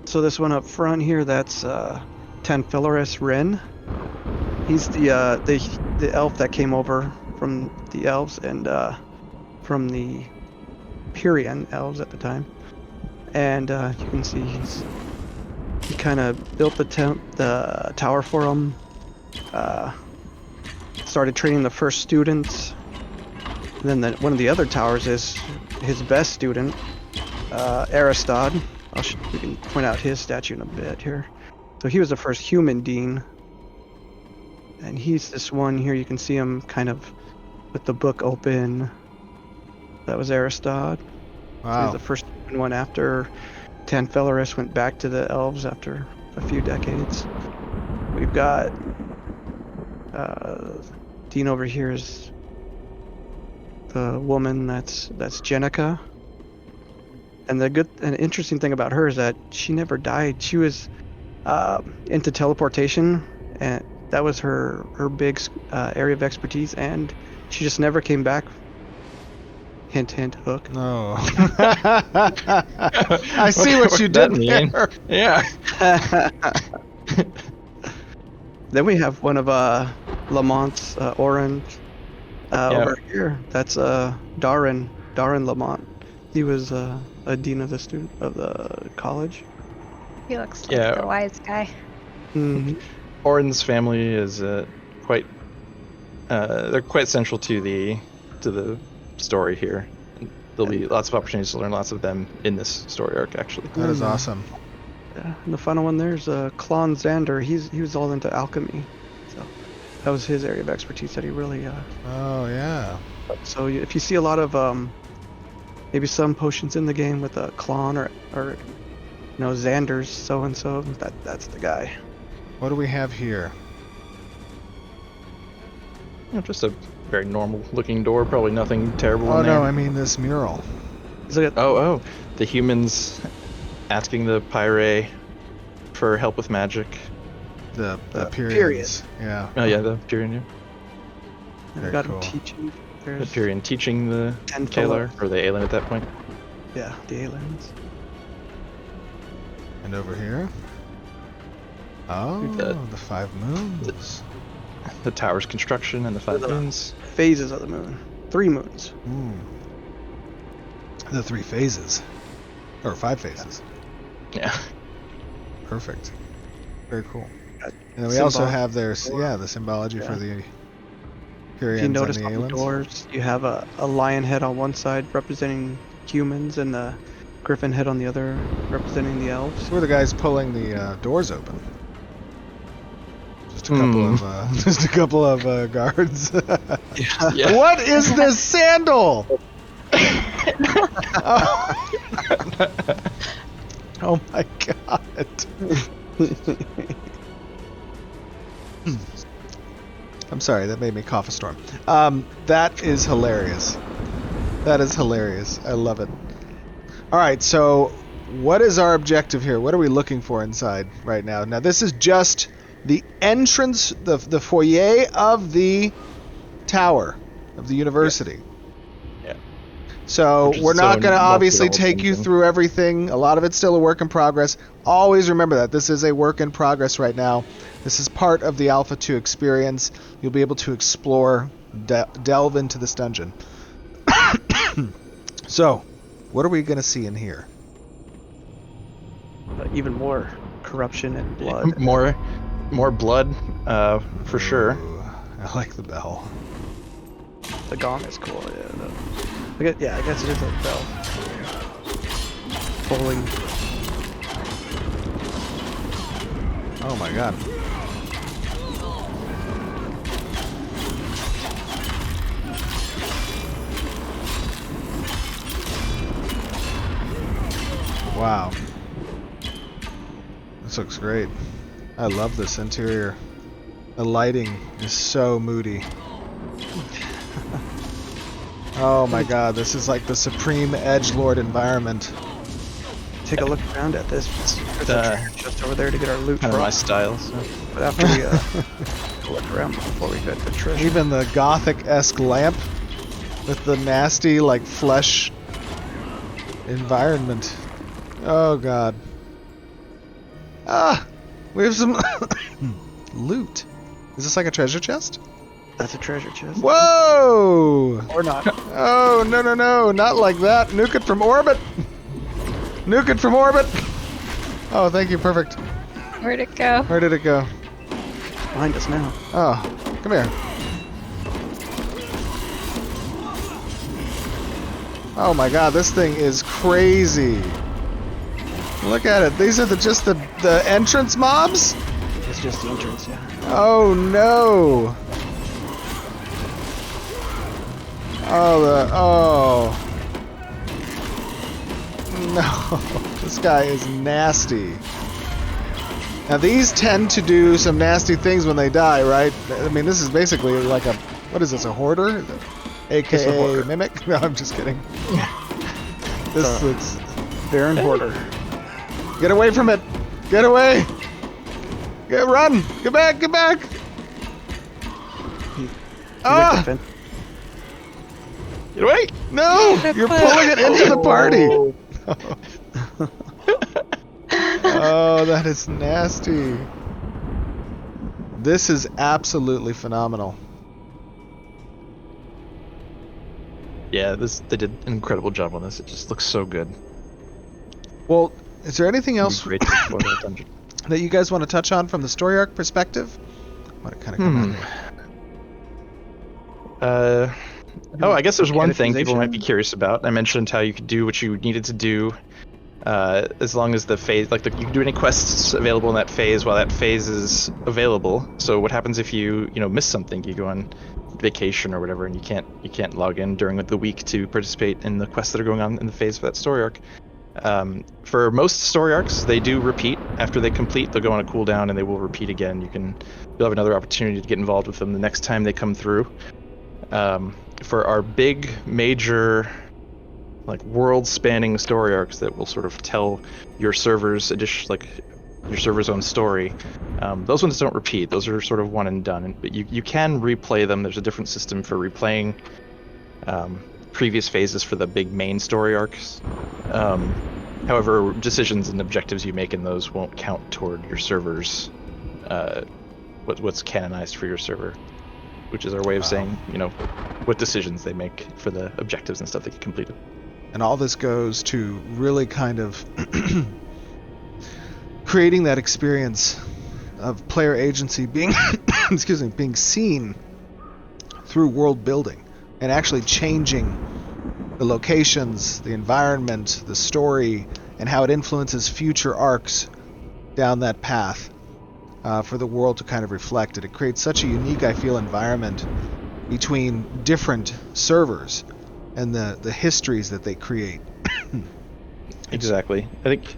So this one up front here, that's Tanfilarus Wren. He's the elf that came over from the elves and from the Pyrian elves at the time. And you can see he kind of built the tower for them. Started training the first students. And then one of the other towers is his best student, Aristod. We can point out his statue in a bit here. So he was the first human dean. And he's this one here. You can see him kind of with the book open. That was Aristod. Wow. So he's the first human one after Tanfelaris went back to the elves after a few decades. We've got Dean over here is the woman that's Jenica. And the interesting thing about her is that she never died. She was into teleportation, and that was her big area of expertise, and she just never came back. Hint, hint, hook. No. I see what you did there. Yeah. Then we have one of Lamont's Oren over here. That's Darren Lamont. He was a dean of the college. He looks like the wise guy. Mm-hmm. Oren's family is quite they're quite central to the story here. There'll be lots of opportunities to learn lots of them in this story arc, actually. That is awesome. Yeah, and the final one there's Klon Xander. He was all into alchemy, so that was his area of expertise that he really. Oh yeah. So if you see a lot of maybe some potions in the game with a Klon or Xander's so and so, that's the guy. What do we have here? Just a very normal looking door, probably nothing terrible Oh in there. no, I mean this mural. Oh, the humans asking the Pyre for help with magic. The period. periods. Yeah. Oh yeah, the Pyrian. And we got him teaching. The There's Pyrian teaching the Kalar, or the alien at that point. Yeah, the aliens. And over here. Oh, the 5 moons. The tower's construction and the 5 moons. Phases of the moon. 3 moons. The 3 phases. Or 5 phases. Yeah. Perfect. Very cool. And then we also have the symbology for the Pyrians If you notice and the on aliens. the doors, you have a lion head on one side representing humans and the griffin head on the other representing the elves. We're the guys pulling the doors open. Just a couple of guards. Yeah. What is this sandal? Oh my god. I'm sorry, that made me cough a storm. That is hilarious. That is hilarious. I love it. Alright, so what is our objective here? What are we looking for inside right now? Now this is just the entrance, the foyer of the tower of the university. Yeah. So we're not going to obviously take you something. through everything. A lot of it's still a work in progress. Always remember that this is a work in progress right now. This is part of the Alpha 2 experience. You'll be able to explore, delve into this dungeon. So, what are we going to see in here? Even more corruption and blood. More blood, for sure. Ooh, I like the bell. The gong is cool. I guess it is a bell. Bowling. Oh my god. Wow. This looks great. I love this interior. The lighting is so moody. Oh my god, this is like the supreme edgelord environment. Take a look around at this. There's a treasure chest over there to get our loot Kind of from. my style. So. But after we look around before we get the treasure. Even the gothic-esque lamp with the nasty, like, flesh environment. Oh god. Ah! We have some loot. Is this like a treasure chest? That's a treasure chest. Whoa! Or not. Oh, no, not like that. Nuke it from orbit! Nuke it from orbit! Oh, thank you, perfect. Where'd it go? Where did it go? Behind us now. Oh, come here. Oh my god, this thing is crazy. Look at it. These are just the entrance mobs? It's just the entrance, yeah. Oh no. No, this guy is nasty. Now these tend to do some nasty things when they die, right? I mean, this is basically like a, what is this, a hoarder? It's a AKA hoarder. mimic? No, I'm just kidding. This looks... Baron Hoarder. Get away from it! Get away! Run! Get back! Get back! Ah! Get away! No! You're pulling it into the party! Oh, that is nasty. This is absolutely phenomenal. Yeah, they did an incredible job on this. It just looks so good. Well, is there anything It'd be else great to explore that dungeon. that you guys want to touch on from the story arc perspective? I want to kind of come out here. I guess there's one thing people might be Mechanization? curious about. I mentioned how you could do what you needed to do, as long as the phase, you can do any quests available in that phase while that phase is available. So what happens if you miss something? You go on vacation or whatever, and you can't log in during the week to participate in the quests that are going on in the phase for that story arc. For most story arcs, they do repeat after they complete. They'll go on a cooldown and they will repeat again. You'll have another opportunity to get involved with them the next time they come through. For our big major world-spanning story arcs that will sort of tell your server's your server's own story, those ones don't repeat. Those are sort of one and done, but you can replay them. There's a different system for replaying previous phases for the big main story arcs. However, decisions and objectives you make in those won't count toward your server's what's canonized for your server, which is our way of saying what decisions they make for the objectives and stuff that get completed. And all this goes to really kind of creating that experience of player agency being being seen through world building and actually changing the locations, the environment, the story, and how it influences future arcs down that path for the world to kind of reflect it. It creates such a unique, I feel, environment between different servers and the histories that they create. Exactly. I think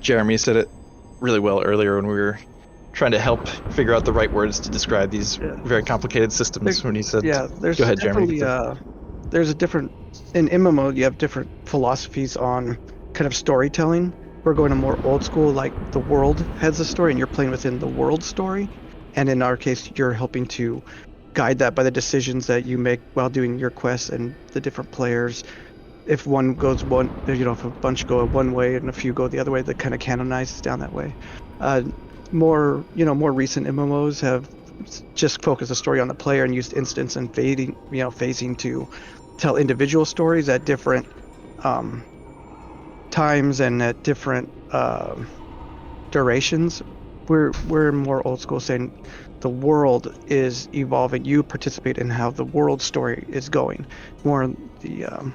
Jeremy said it really well earlier when we were trying to help figure out the right words to describe these very complicated systems. When he said, there's "Go ahead, definitely Jeremy." there's a different in MMO. You have different philosophies on kind of storytelling. We're going to more old school, like the world has a story, and you're playing within the world story. And in our case, you're helping to guide that by the decisions that you make while doing your quests and the different players. If one goes one, if a bunch go one way and a few go the other way, that kind of canonizes down that way. More recent MMOs have just focused the story on the player and used instance and phasing to tell individual stories at different times and at different durations. We're more old school, saying the world is evolving. You participate in how the world story is going. More the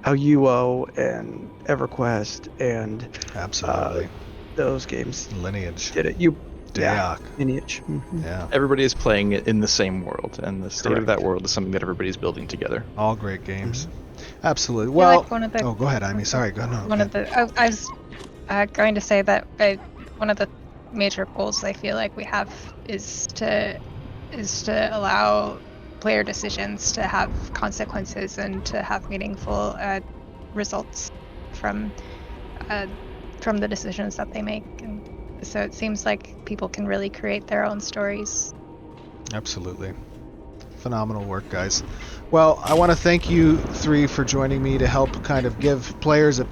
how UO and EverQuest and Absolutely. Those games Lineage. did it. Dayak. Lineage. Mm-hmm. Yeah. Everybody is playing it in the same world, and the state of that Correct. world is something that everybody's building together. All great games. Absolutely. I feel Well, like one of the- oh, go ahead, Amy. Sorry, go no. One of the I was going to say that one of the major goals I feel like we have is to allow player decisions to have consequences and to have meaningful results from the decisions that they make. And so it seems like people can really create their own stories. Absolutely. Phenomenal work, guys. Well, I want to thank you three for joining me to help kind of give players a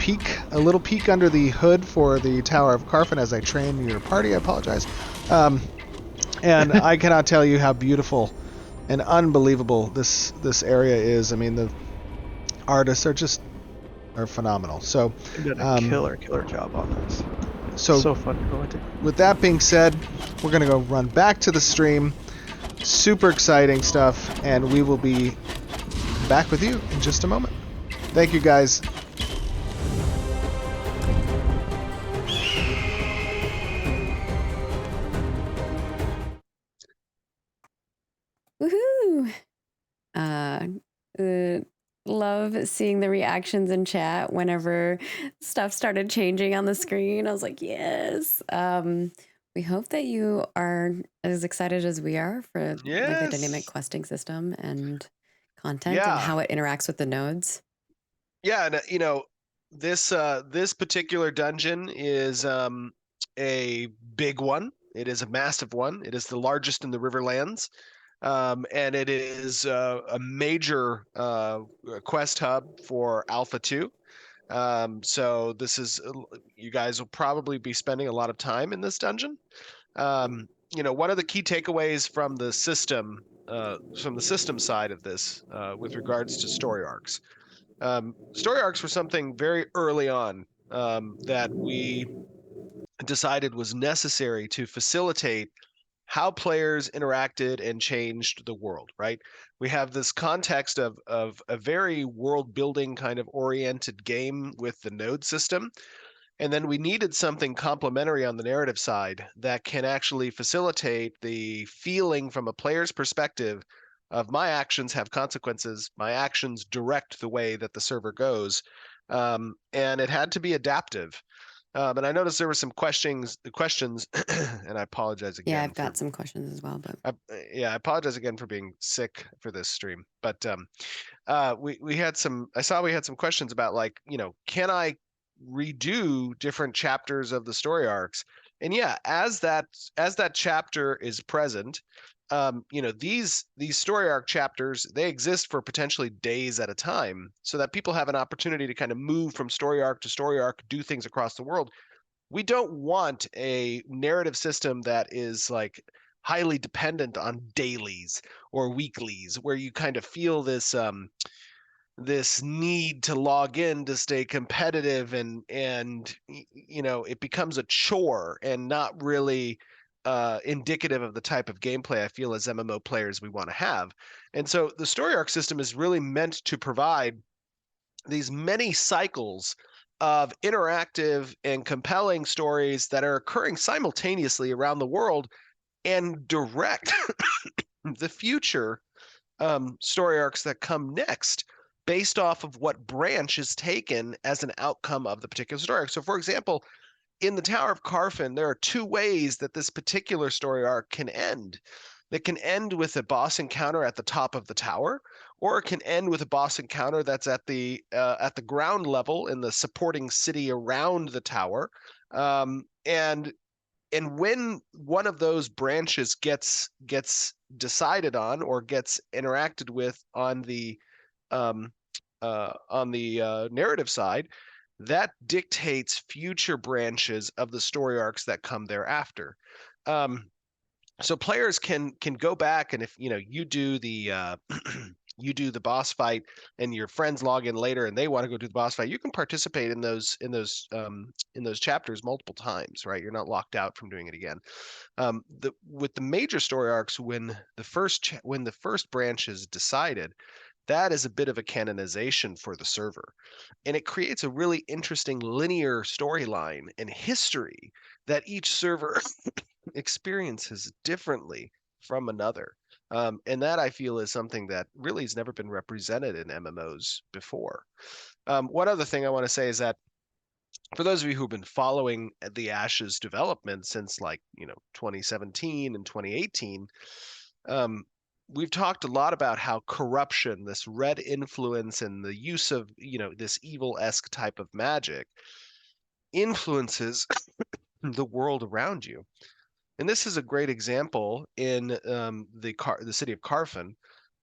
little peek under the hood for the Tower of Carphin as I train your party. I apologize. And I cannot tell you how beautiful and unbelievable this area is. I mean, the artists are phenomenal. So They did a killer job on this. so fun to go into. with that being said, we're going to go run back to the stream. Super exciting stuff, and we will be back with you in just a moment. Thank you, guys. Woohoo! love seeing the reactions in chat whenever stuff started changing on the screen. I was like, yes. We hope that you are as excited as we are for like the dynamic Yes. questing system and content and Yeah. how it interacts with the nodes. Yeah, and this particular dungeon is a big one. It is a massive one. It is the largest in the Riverlands. And it is a major quest hub for Alpha 2. So this is, you guys will probably be spending a lot of time in this dungeon. One of the key takeaways from the system side of this, with regards to story arcs. Story arcs were something very early on that we decided was necessary to facilitate how players interacted and changed the world, right? We have this context of a very world building kind of oriented game with the node system. And then we needed something complementary on the narrative side that can actually facilitate the feeling from a player's perspective of my actions have consequences, my actions direct the way that the server goes. And it had to be adaptive. And I noticed there were some questions, and I apologize again. Yeah, I've got some questions as well, but I apologize again for being sick for this stream. But we had some. I saw we had some questions about, like, can I redo different chapters of the story arcs? And yeah, as that chapter is present, these story arc chapters, they exist for potentially days at a time, so that people have an opportunity to kind of move from story arc to story arc, do things across the world. We don't want a narrative system that is like highly dependent on dailies or weeklies, where you kind of feel this this need to log in to stay competitive, and it becomes a chore and not really indicative of the type of gameplay I feel as MMO players we want to have. And so the story arc system is really meant to provide these many cycles of interactive and compelling stories that are occurring simultaneously around the world and direct the future story arcs that come next based off of what branch is taken as an outcome of the particular story arc. So, for example, in the Tower of Carphin, there are two ways that this particular story arc can end. It can end with a boss encounter at the top of the tower, or it can end with a boss encounter that's at the ground level in the supporting city around the tower. And when one of those branches gets decided on or gets interacted with on the narrative side, that dictates future branches of the story arcs that come thereafter. So players can go back, and if you do the you do the boss fight and your friends log in later and they want to go do the boss fight, you can participate in those chapters multiple times, right? You're not locked out from doing it again. With the major story arcs, when the first branch is decided, that is a bit of a canonization for the server. And it creates a really interesting linear storyline and history that each server experiences differently from another. And that, I feel, is something that really has never been represented in MMOs before. One other thing I want to say is that for those of you who've been following the Ashes development since 2017 and 2018, we've talked a lot about how corruption, this red influence, and the use of this evil-esque type of magic influences the world around you. And this is a great example in the city of Carphin,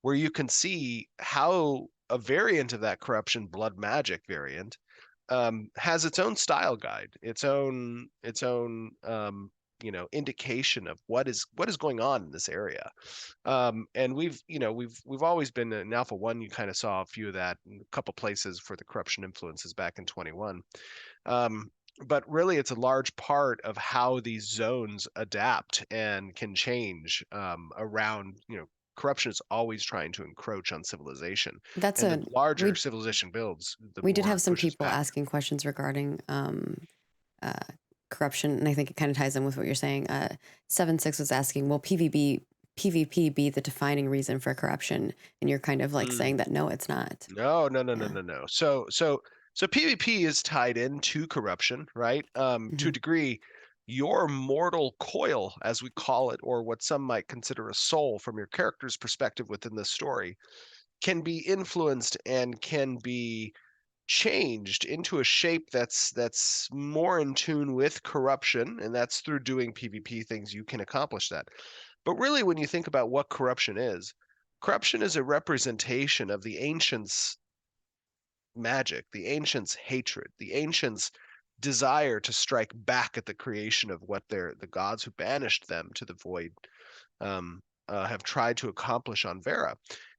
where you can see how a variant of that corruption, blood magic variant, has its own style guide, its own indication of what is going on in this area. And we've always been in Alpha 1. You kind of saw a few of that in a couple places for the corruption influences back in 21. But really, it's a large part of how these zones adapt and can change around. Corruption is always trying to encroach on civilization. that's And a the larger civilization builds, the we did more have it some pushes people back. asking questions regarding corruption, and I think it kind of ties in with what you're saying. 7-6 was asking, will PvP PvP be the defining reason for corruption, and you're kind of like Mm. saying that no, it's not. No. Yeah. So PvP is tied into corruption, right? To a Mhm. degree, your mortal coil, as we call it, or what some might consider a soul from your character's perspective within the story, can be influenced and can be changed into a shape that's more in tune with corruption, and that's through doing PvP things you can accomplish that. But really, when you think about what corruption is a representation of the ancients' magic, the ancients' hatred, the ancients' desire to strike back at the creation of what the gods who banished them to the void have tried to accomplish on Vera.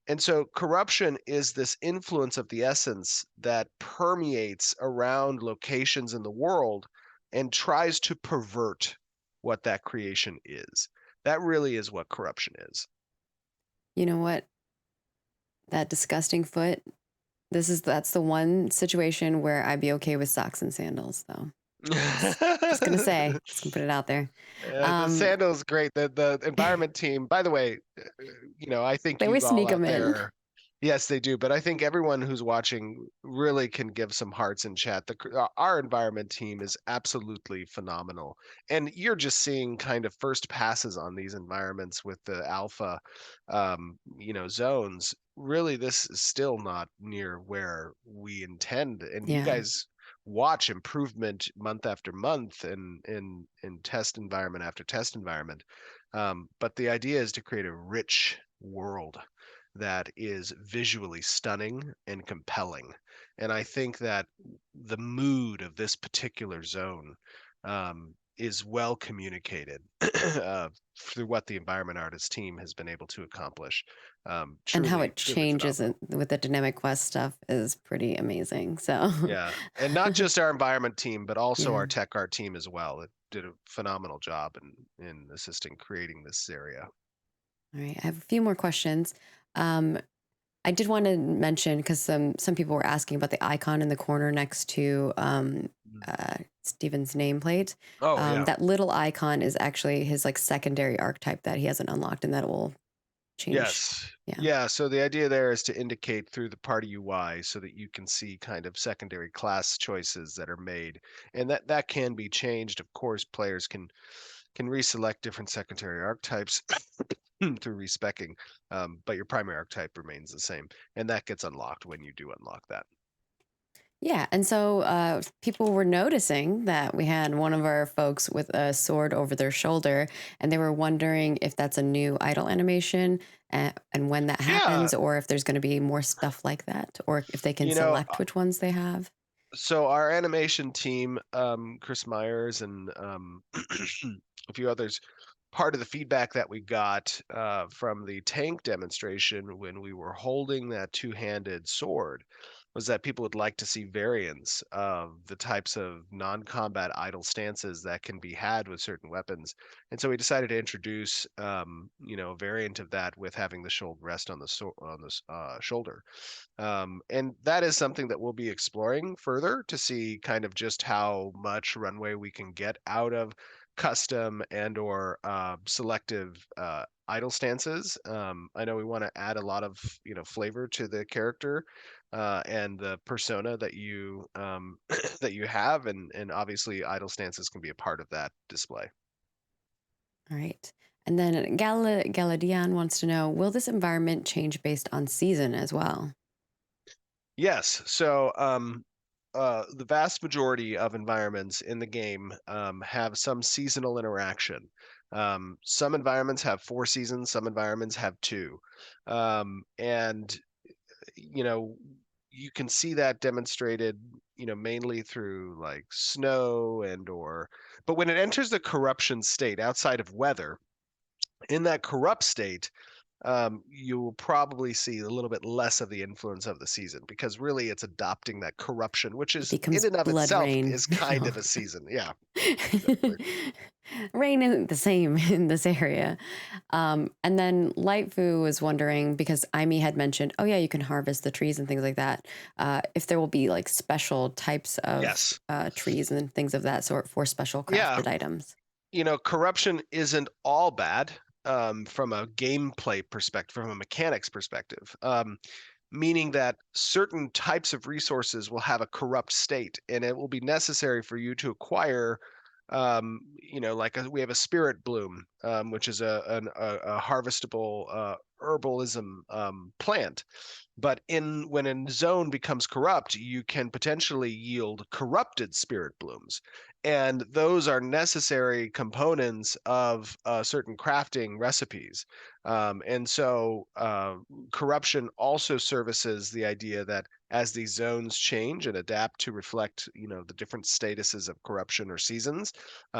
And so corruption is this influence of the essence that permeates around locations in the world and tries to pervert what that creation is. That really is what corruption is. You know what? That disgusting foot. That's the one situation where I'd be okay with socks and sandals, though. Just gonna say, just gonna put it out there. The sandals great. The environment team. By the way, I think They you always all sneak out them in. there. Yes, they do. But I think everyone who's watching really can give some hearts in chat. Our environment team is absolutely phenomenal, and you're just seeing kind of first passes on these environments with the alpha, zones. Really, this is still not near where we intend, and you Yeah. guys watch improvement month after month in test environment after test environment. But the idea is to create a rich world that is visually stunning and compelling. And I think that the mood of this particular zone is well communicated through what the environment artist team has been able to accomplish. And how it Truly changes phenomenal. with the dynamic quest stuff is pretty amazing. So Yeah, and not just our environment team, but also Yeah. our tech art team as well. It did a phenomenal job in assisting creating this area. All right, I have a few more questions. I did want to mention, because some people were asking about the icon in the corner next to Steven's nameplate. Oh yeah. That little icon is actually his like secondary archetype that he hasn't unlocked, and that will change. Yes. Yeah. Yeah. So the idea there is to indicate through the party UI so that you can see kind of secondary class choices that are made, and that can be changed. Of course, players can reselect different secondary archetypes through respecking, but your primary archetype remains the same, and that gets unlocked when you do unlock that. Yeah, and so people were noticing that we had one of our folks with a sword over their shoulder, and they were wondering if that's a new idle animation and when that happens, or if there's going to be more stuff like that, or if they can select which ones they have. So our animation team, Chris Myers and a few others, part of the feedback that we got from the tank demonstration when we were holding that two-handed sword was that people would like to see variants of the types of non-combat idle stances that can be had with certain weapons. And so we decided to introduce, a variant of that with having the shoulder rest on the shoulder. And that is something that we'll be exploring further to see kind of just how much runway we can get out of custom and or selective idle stances. I know we want to add a lot of flavor to the character and the persona that you that you have, and obviously idle stances can be a part of that display. All right. And then Galadian wants to know, will this environment change based on season as well? Yes. So the vast majority of environments in the game have some seasonal interaction. Some environments have 4 seasons, some environments have 2. And you can see that demonstrated, mainly through like snow but when it enters the corruption state outside of weather, in that corrupt state, you will probably see a little bit less of the influence of the season, because really it's adopting that corruption, which is in and of blood itself rain. is kind of a season. Yeah. Exactly. Rain isn't the same in this area. And then Lightfu was wondering, because Aimee had mentioned, oh yeah, you can harvest the trees and things like that. If there will be like special types of Yes. Trees and things of that sort for special crafted items. Corruption isn't all bad. from a gameplay perspective, from a mechanics perspective. Meaning that certain types of resources will have a corrupt state, and it will be necessary for you to acquire, we have a spirit bloom, which is a harvestable herbalism plant. But when a zone becomes corrupt, you can potentially yield corrupted spirit blooms. And those are necessary components of certain crafting recipes. And so corruption also services the idea that as these zones change and adapt to reflect, the different statuses of corruption or seasons,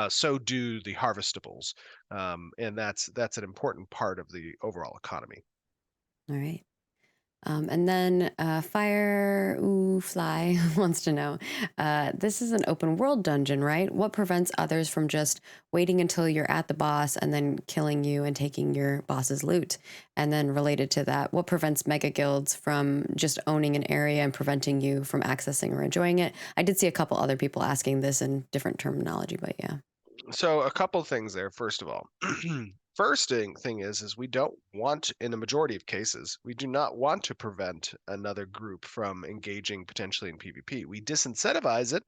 so do the harvestables. And that's an important part of the overall economy. All right. And then Fly wants to know, this is an open world dungeon, right? What prevents others from just waiting until you're at the boss and then killing you and taking your boss's loot? And then related to that, what prevents mega guilds from just owning an area and preventing you from accessing or enjoying it? I did see a couple other people asking this in different terminology, but yeah. So a couple things there. First of all, first thing is we don't want, in the majority of cases, we do not want to prevent another group from engaging potentially in PvP. We disincentivize it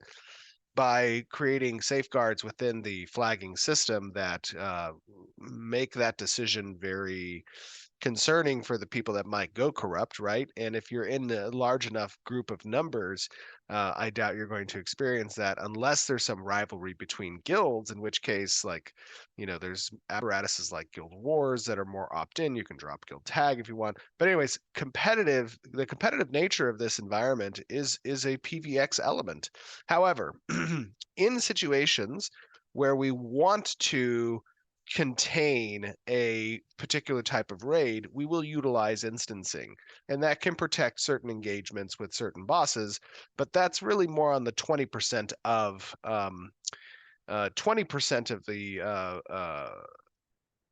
by creating safeguards within the flagging system that make that decision very concerning for the people that might go corrupt, right? And if you're in a large enough group of numbers, I doubt you're going to experience that unless there's some rivalry between guilds, in which case, there's apparatuses like Guild Wars that are more opt-in. You can drop guild tag if you want. But anyways, the competitive nature of this environment is a PvX element. However, in situations where we want to contain a particular type of raid, we will utilize instancing. And that can protect certain engagements with certain bosses, but that's really more on the 20% of 20% of the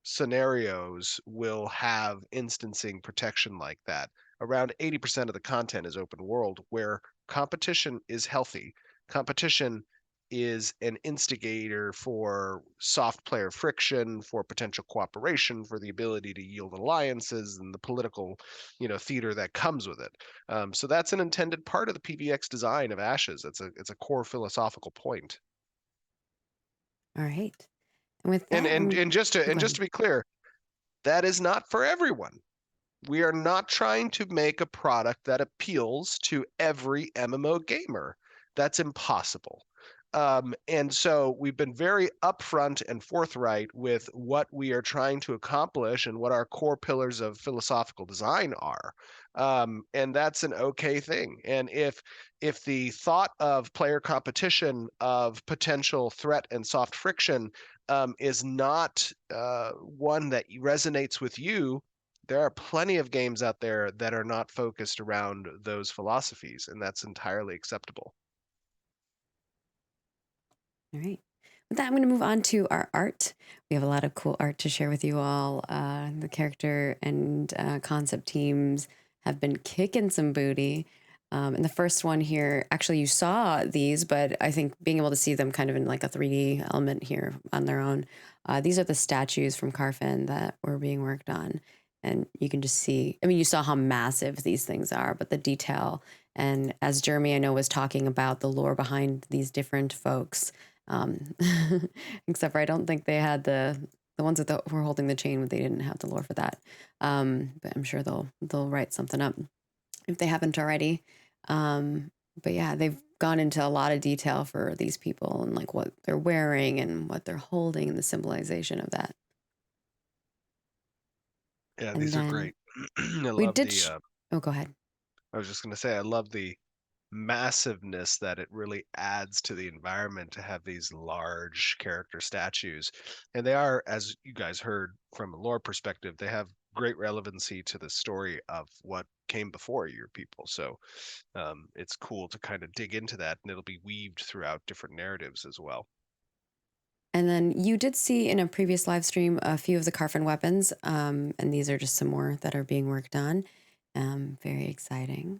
scenarios will have instancing protection like that. Around 80% of the content is open world, where competition is healthy. Competition is an instigator for soft player friction, for potential cooperation, for the ability to yield alliances and the political, theater that comes with it. So that's an intended part of the PvX design of Ashes. It's a core philosophical point. All right. And with that, And just to be clear, that is not for everyone. We are not trying to make a product that appeals to every MMO gamer. That's impossible. And so we've been very upfront and forthright with what we are trying to accomplish and what our core pillars of philosophical design are. And that's an okay thing. And if the thought of player competition, of potential threat and soft friction is not one that resonates with you, there are plenty of games out there that are not focused around those philosophies, and that's entirely acceptable. all right. With that, I'm going to move on to our art. We have a lot of cool art to share with you all. The character and concept teams have been kicking some booty. And the first one here, actually, you saw these, but I think being able to see them kind of in like a 3D element here on their own. These are the statues from Carphin that were being worked on. And you can just see, I mean, you saw how massive these things are, but the detail. And as Jeremy, I know, was talking about the lore behind these different folks, except for I don't think they had the ones that were holding the chain, they didn't have the lore for that. But I'm sure they'll write something up if they haven't already. But yeah, they've gone into a lot of detail for these people and like what they're wearing and what they're holding and the symbolization of that. Yeah, And these are then great. I we love did. the. Oh, go ahead. I was just going to say, I love the massiveness that it really adds to the environment to have these large character statues. And they are, as you guys heard from a lore perspective, they have great relevancy to the story of what came before your people. So it's cool to kind of dig into that, and it'll be weaved throughout different narratives as well. And then you did see in a previous live stream a few of the Carphin weapons, and these are just some more that are being worked on. Very exciting.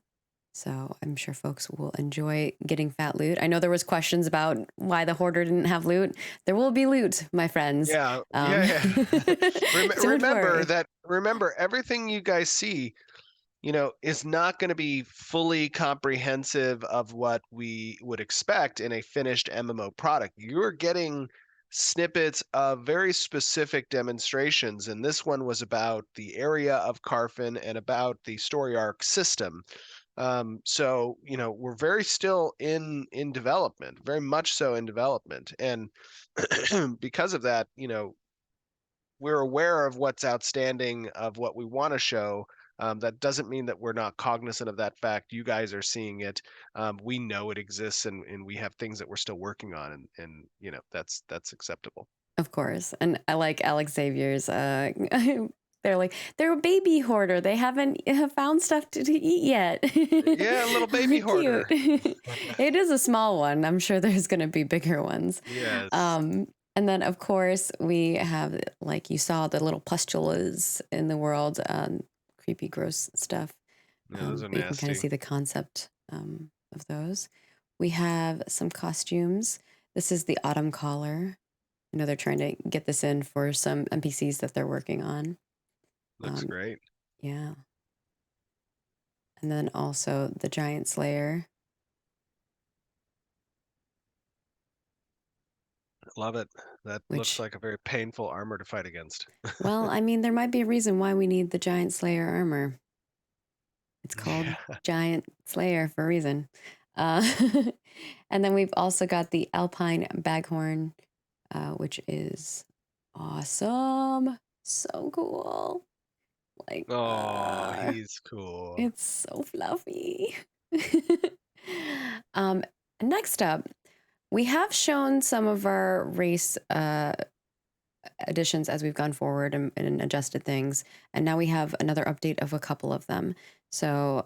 So I'm sure folks will enjoy getting fat loot. I know there was questions about why the hoarder didn't have loot. There will be loot, my friends. Yeah. Don't worry. Remember everything you guys see, is not going to be fully comprehensive of what we would expect in a finished MMO product. You're getting snippets of very specific demonstrations, and this one was about the area of Carphin and about the story arc system. So we're very still in development, very much so in development, and because of that, we're aware of what's outstanding, of what we want to show. That doesn't mean that we're not cognizant of that fact. You guys are seeing it. We know it exists, and we have things that we're still working on, and that's acceptable. Of course. And I like Alex Xavier's. They're a baby hoarder. They haven't found stuff to eat yet. Yeah, a little baby hoarder. It is a small one. I'm sure there's going to be bigger ones. Yes. And then, of course, we have, like you saw, the little pustulas in the world, creepy, gross stuff. Yeah, those are You can kind of see the concept of those. We have some costumes. This is the Autumn Collar. I know they're trying to get this in for some NPCs that they're working on. Looks great. Yeah. And then also the Giant Slayer. Love it. That looks like a very painful armor to fight against. Well, I mean, there might be a reason why we need the Giant Slayer armor. It's called Giant Slayer for a reason. And then we've also got the Alpine Baghorn, which is awesome. So cool. Like, he's cool. It's so fluffy. Next up, we have shown some of our race additions as we've gone forward and adjusted things. And now we have another update of a couple of them. So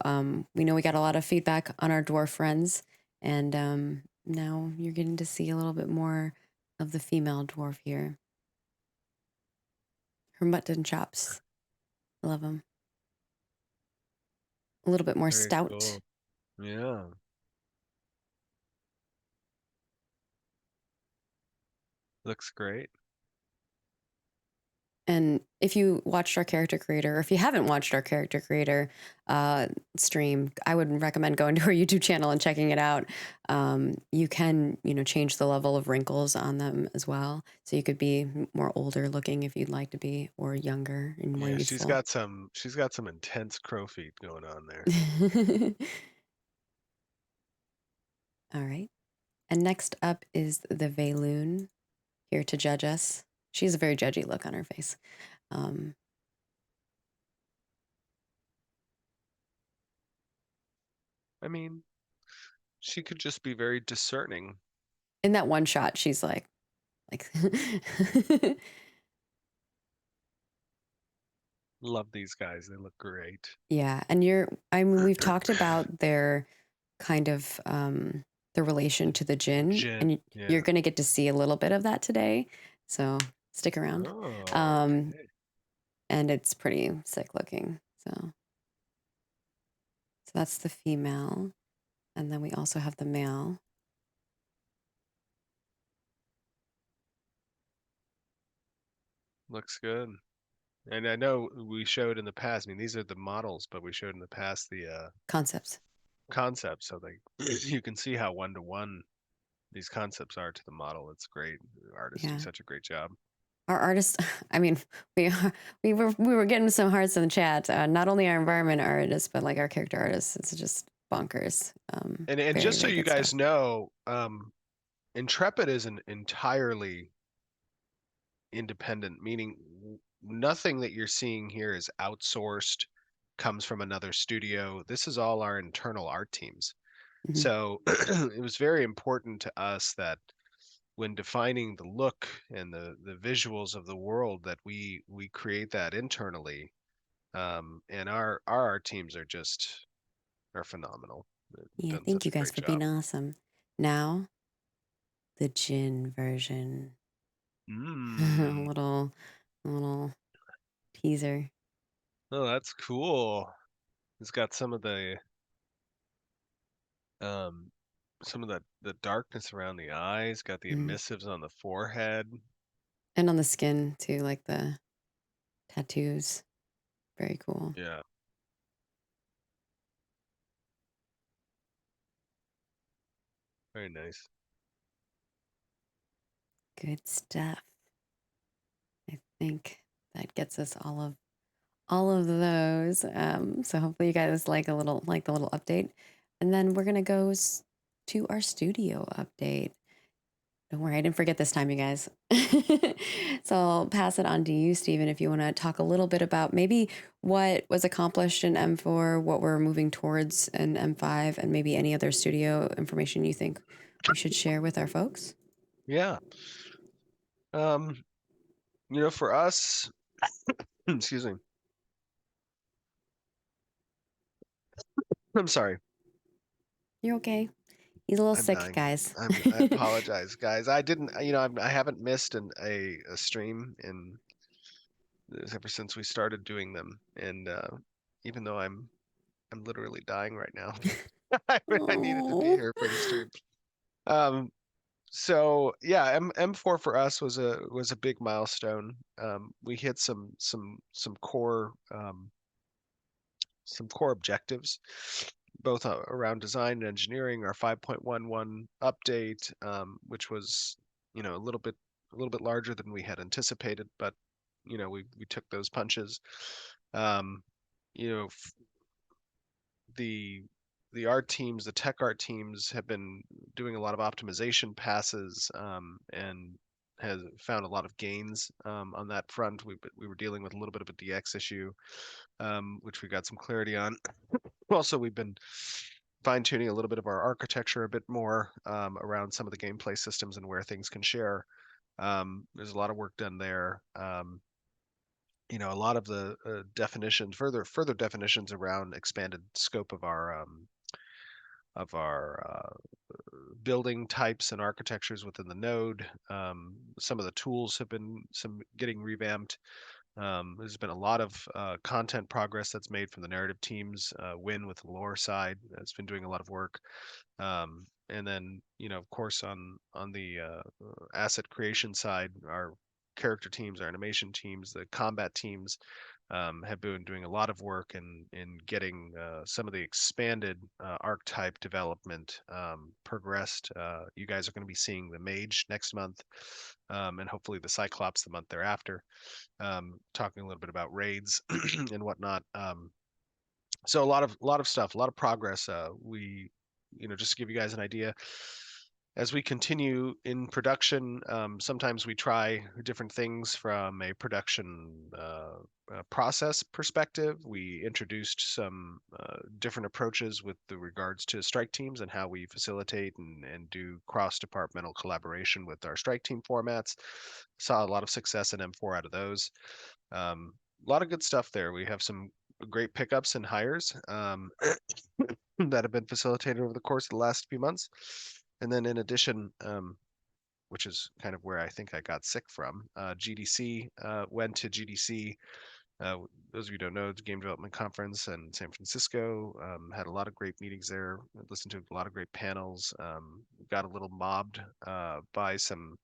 we know we got a lot of feedback on our dwarf friends. And now you're getting to see a little bit more of the female dwarf here. Her mutton chops. I love them. A little bit more Very stout. cool. Yeah. Looks great. And if you watched our character creator, or if you haven't watched our character creator stream, I would recommend going to our YouTube channel and checking it out. You can, change the level of wrinkles on them as well. So you could be more older looking if you'd like to be, or younger and more youthful. She's got some intense crow feet going on there. All right. And next up is the Valoon, here to judge us. She has a very judgy look on her face. I mean, she could just be very discerning. In that one shot, she's like. Love these guys. They look great. Yeah. And we've talked about their kind of the relation to the Jinn. And you're going to get to see a little bit of that today. So stick around. Okay. And it's pretty sick looking. So that's the female. And then we also have the male. Looks good. And I know we showed in the past, I mean, these are the models, but we showed in the past the concepts. So you can see how one-to-one these concepts are to the model. It's great. The artists do such a great job. Our artists, I mean, we were getting some hearts in the chat. Not only our environment artists, but like our character artists. It's just bonkers. And just so you guys know, Intrepid is an entirely independent, meaning nothing that you're seeing here is outsourced, comes from another studio. This is all our internal art teams. Mm-hmm. So it was very important to us that when defining the look and the visuals of the world, that we create that internally. And our art teams are phenomenal. Yeah, thank you guys for being awesome. Now, the Jinn version. A little teaser. Oh, that's cool. It's got some of the Some of the darkness around the eyes, got the Mm. emissives on the forehead. And on the skin too, like the tattoos. Very cool. Yeah. Very nice. Good stuff. I think that gets us all of those. So hopefully you guys like the little update, and then we're gonna go to our studio update. Don't worry, I didn't forget this time, you guys. So I'll pass it on to you, Stephen, if you want to talk a little bit about maybe what was accomplished in M4, what we're moving towards in M5, and maybe any other studio information you think we should share with our folks. Yeah. For us, excuse me. I'm sorry. You're okay. He's a little I'm sick, dying. guys. I apologize, guys. I didn't, I haven't missed a stream ever since we started doing them, and even though I'm literally dying right now, I needed to be Oh. here for the stream. Um, so yeah, M4 for us was a big milestone. We hit some core objectives, both around design and engineering. Our 5.11 update, which was a little bit larger than we had anticipated, but we took those punches. Um, you know, the art teams, the tech art teams, have been doing a lot of optimization passes, and has found a lot of gains on that front. We were dealing with a little bit of a DX issue, which we got some clarity on. Also, we've been fine tuning a little bit of our architecture a bit more around some of the gameplay systems and where things can share. There's a lot of work done there. A lot of the definitions, further definitions around expanded scope of our building types and architectures within the node. Some of the tools have been getting revamped. There's been a lot of content progress that's made from the narrative teams. Win with the lore side has been doing a lot of work. And then, of course, on the asset creation side, our character teams, our animation teams, the combat teams have been doing a lot of work in getting some of the expanded archetype development progressed. You guys are going to be seeing the Mage next month, and hopefully the Cyclops the month thereafter. Talking a little bit about raids and whatnot. So a lot of stuff, a lot of progress. Just to give you guys an idea, as we continue in production, sometimes we try different things from a production process perspective. We introduced some different approaches with the regards to strike teams and how we facilitate and do cross-departmental collaboration with our strike team formats. Saw a lot of success in M4 out of those. A lot of good stuff there. We have some great pickups and hires that have been facilitated over the course of the last few months. And then in addition, which is kind of where I think I got sick from, GDC, went to GDC. Those of you who don't know, it's a game development conference in San Francisco. Had a lot of great meetings there, listened to a lot of great panels, got a little mobbed by some.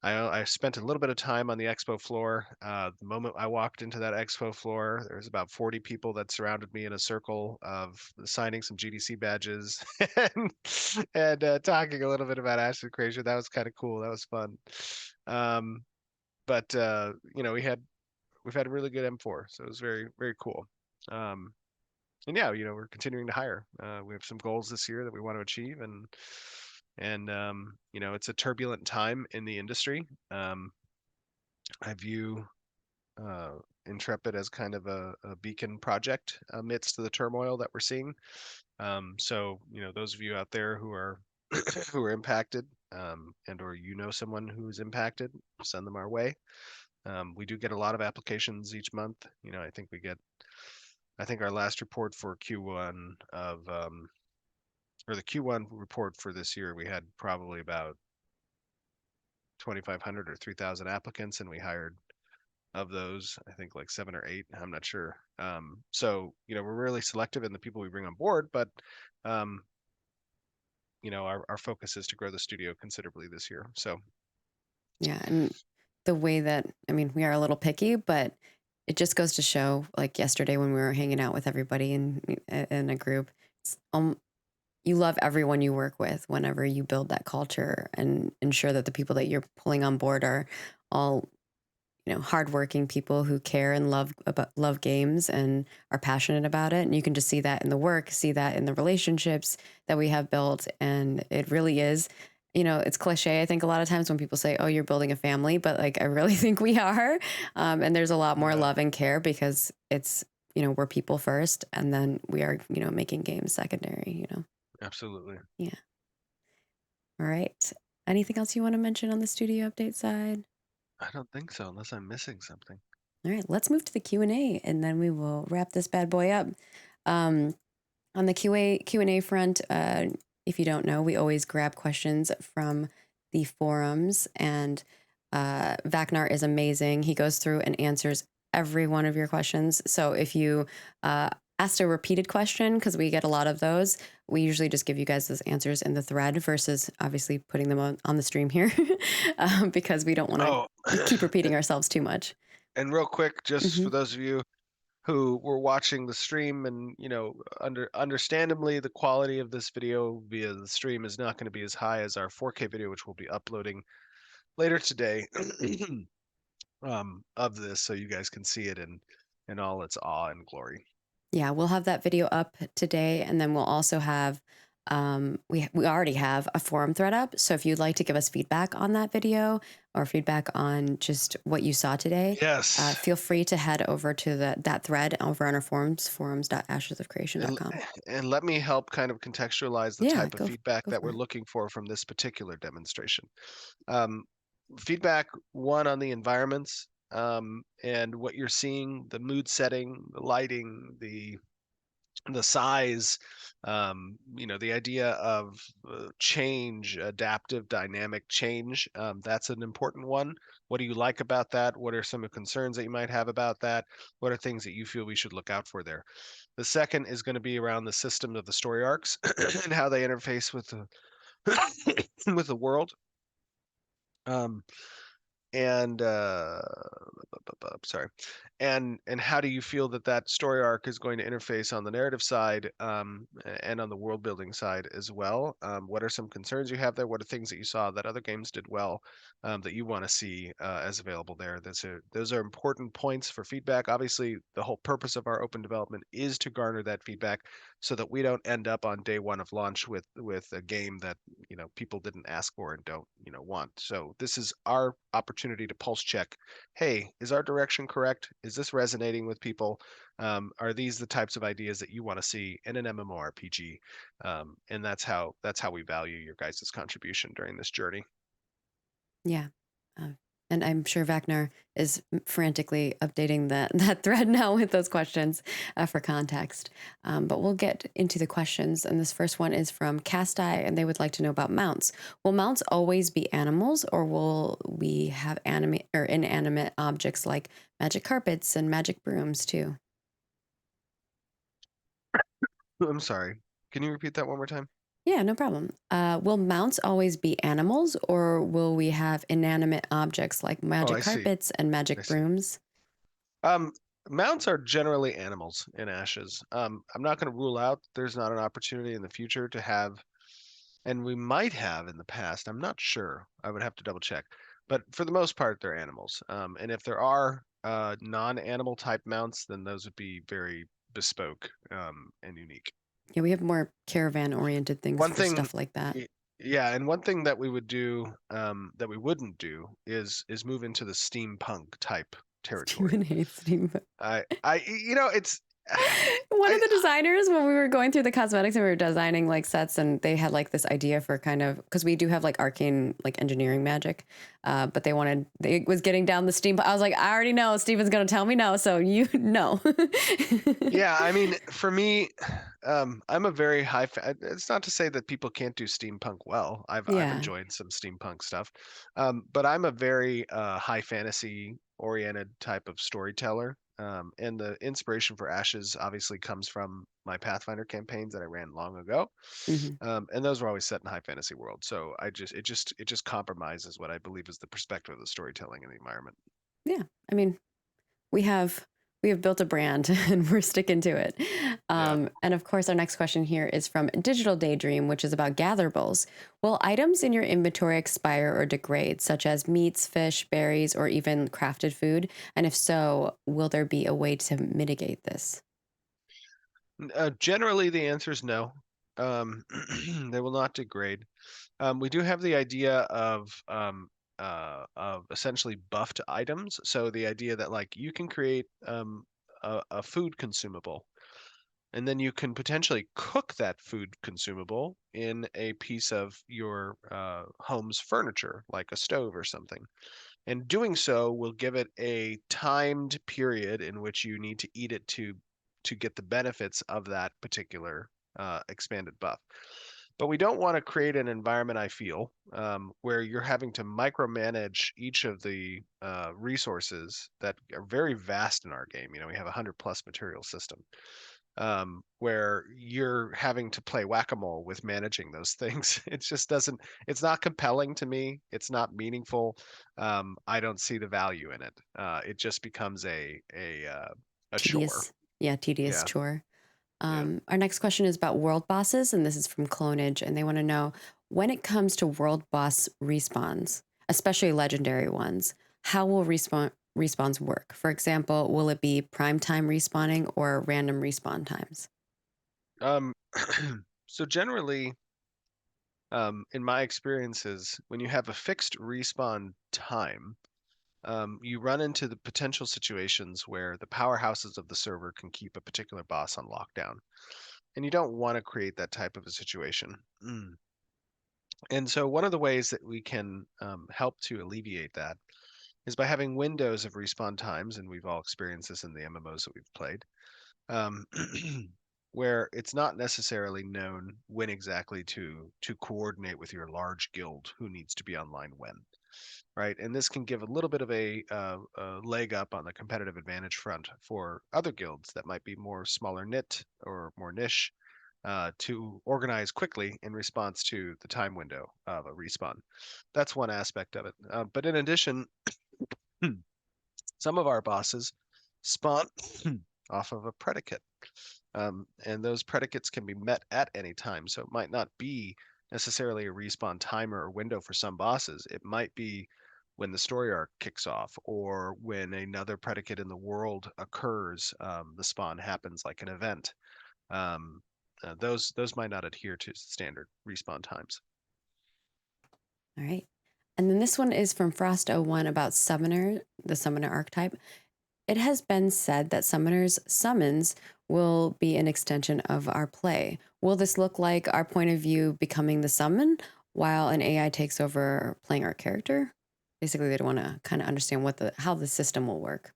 I spent a little bit of time on the expo floor. The moment I walked into that expo floor, there was about 40 people that surrounded me in a circle of signing some GDC badges and talking a little bit about Ashes Creation. That was kind of cool. That was fun. But we've had a really good M4, so it was very, very cool. And yeah, we're continuing to hire. We have some goals this year that we want to achieve, and it's a turbulent time in the industry. I view Intrepid as kind of a beacon project amidst the turmoil that we're seeing. So those of you out there who are who are impacted, and or someone who's impacted, send them our way. We do get a lot of applications each month. I think our last report for Q1 or the Q1 report for this year, we had probably about 2,500 or 3,000 applicants, and we hired, of those, I think like 7 or 8. I'm not sure. So we're really selective in the people we bring on board, but our focus is to grow the studio considerably this year. So Yeah, and the way that, I mean, we are a little picky, but it just goes to show, like yesterday when we were hanging out with everybody in a group, it's, you love everyone you work with whenever you build that culture and ensure that the people that you're pulling on board are all, hardworking people who care and love games and are passionate about it. And you can just see that in the work, see that in the relationships that we have built. And it really is, it's cliche, I think, a lot of times when people say, oh, you're building a family, but like I really think we are. And there's a lot more love and care because it's, we're people first, and then we are, making games secondary, absolutely. Yeah. All right. Anything else you want to mention on the studio update side? I don't think so, unless I'm missing something. All right, let's move to the Q&A, and then we will wrap this bad boy up. On the Q&A front, if you don't know, we always grab questions from the forums, and Vacnar is amazing. He goes through and answers every one of your questions. So if you asked a repeated question, because we get a lot of those, we usually just give you guys those answers in the thread versus obviously putting them on the stream here because we don't want to keep repeating ourselves too much. And real quick, just for those of you who were watching the stream, and understandably the quality of this video via the stream is not going to be as high as our 4K video, which we'll be uploading later today of this, so you guys can see it in all its awe and glory. Yeah, we'll have that video up today, and then we'll also have we already have a forum thread up. So if you'd like to give us feedback on that video or feedback on just what you saw today, yes, feel free to head over to that thread over on our forums.ashesofcreation.com. And let me help kind of contextualize the type of feedback that we're looking for from this particular demonstration. Feedback one on the environments, and what you're seeing, the mood setting, the lighting, the size, the idea of change, adaptive, dynamic change. That's an important one. What do you like about that? What are some of the concerns that you might have about that? What are things that you feel we should look out for there? The second is going to be around the system of the story arcs and how they interface with the with the world. Sorry, and how do you feel that story arc is going to interface on the narrative side, and on the world building side as well? What are some concerns you have there? What are things that you saw that other games did well, that you want to see as available there? Those are important points for feedback. Obviously, the whole purpose of our open development is to garner that feedback so that we don't end up on day one of launch with a game that people didn't ask for and don't want. So this is our opportunity to pulse check. Hey, is our direction correct? Is this resonating with people? Are these the types of ideas that you want to see in an MMORPG? And that's how we value your guys' contribution during this journey. Yeah. And I'm sure Vacnar is frantically updating that thread now with those questions for context. But we'll get into the questions. And this first one is from Casti, and they would like to know about mounts. Will mounts always be animals, or will we have inanimate objects like magic carpets and magic brooms too? I'm sorry. Can you repeat that one more time? Yeah, no problem. Will mounts always be animals, or will we have inanimate objects like magic carpets and magic brooms? Mounts are generally animals in Ashes. I'm not going to rule out there's not an opportunity in the future to have, and we might have in the past. I'm not sure. I would have to double check. But for the most part, they're animals. And if there are non-animal type mounts, then those would be very bespoke and unique. Yeah, we have more caravan-oriented things for stuff like that. Yeah, and one thing that we would do, that we wouldn't do, is move into the steampunk type territory. Steven hates steampunk. It's one of the designers, when we were going through the cosmetics and we were designing like sets, and they had like this idea for kind of, because we do have like arcane like engineering magic, but they was getting down the steam. I was like, I already know Steven's gonna tell me no, so you know. Yeah, I mean, for me, I'm a very high it's not to say that people can't do steampunk well. I've enjoyed some steampunk stuff, but I'm a very high fantasy oriented type of storyteller. And the inspiration for Ashes obviously comes from my Pathfinder campaigns that I ran long ago. Hmm. And those were always set in high fantasy world. So it just compromises what I believe is the perspective of the storytelling and the environment. Yeah, I mean, we have built a brand and we're sticking to it. And of course, our next question here is from Digital Daydream, which is about gatherables. Will items in your inventory expire or degrade, such as meats, fish, berries, or even crafted food? And if so, will there be a way to mitigate this? Generally, the answer is no. They will not degrade. We do have the idea of essentially buffed items. So the idea that like you can create a food consumable, and then you can potentially cook that food consumable in a piece of your home's furniture, like a stove or something. And doing so will give it a timed period in which you need to eat it to get the benefits of that particular expanded buff. But we don't want to create an environment, I feel, where you're having to micromanage each of the resources that are very vast in our game. You know, we have a 100+ material system, where you're having to play whack-a-mole with managing those things. It just doesn't, it's not compelling to me. It's not meaningful. I don't see the value in it. It just becomes a chore. Tedious. Yeah, tedious Yeah. chore. Yeah. Our next question is about world bosses, and this is from Clonage, and they want to know, when it comes to world boss respawns, especially legendary ones, how will respawns work? For example, will it be prime time respawning or random respawn times? Um, so generally, in my experiences, when you have a fixed respawn time, you run into the potential situations where the powerhouses of the server can keep a particular boss on lockdown. And you don't want to create that type of a situation. And so, one of the ways that we can help to alleviate that is by having windows of respawn times, and we've all experienced this in the MMOs that we've played, um, where it's not necessarily known when exactly to coordinate with your large guild who needs to be online when, right? And this can give a little bit of a leg up on the competitive advantage front for other guilds that might be more smaller knit or more niche, to organize quickly in response to the time window of a respawn. That's one aspect of it. But in addition, some of our bosses spawn off of a predicate. And those predicates can be met at any time. So it might not be necessarily a respawn timer or window for some bosses. It might be when the story arc kicks off, or when another predicate in the world occurs. The spawn happens like an event. Um, those might not adhere to standard respawn times. All right. And then this one is from Frost01 about Summoner, the Summoner archetype. It has been said that Summoner's summons will be an extension of our play. Will this look like our point of view becoming the summon while an AI takes over playing our character? Basically, they want to kind of understand how the system will work.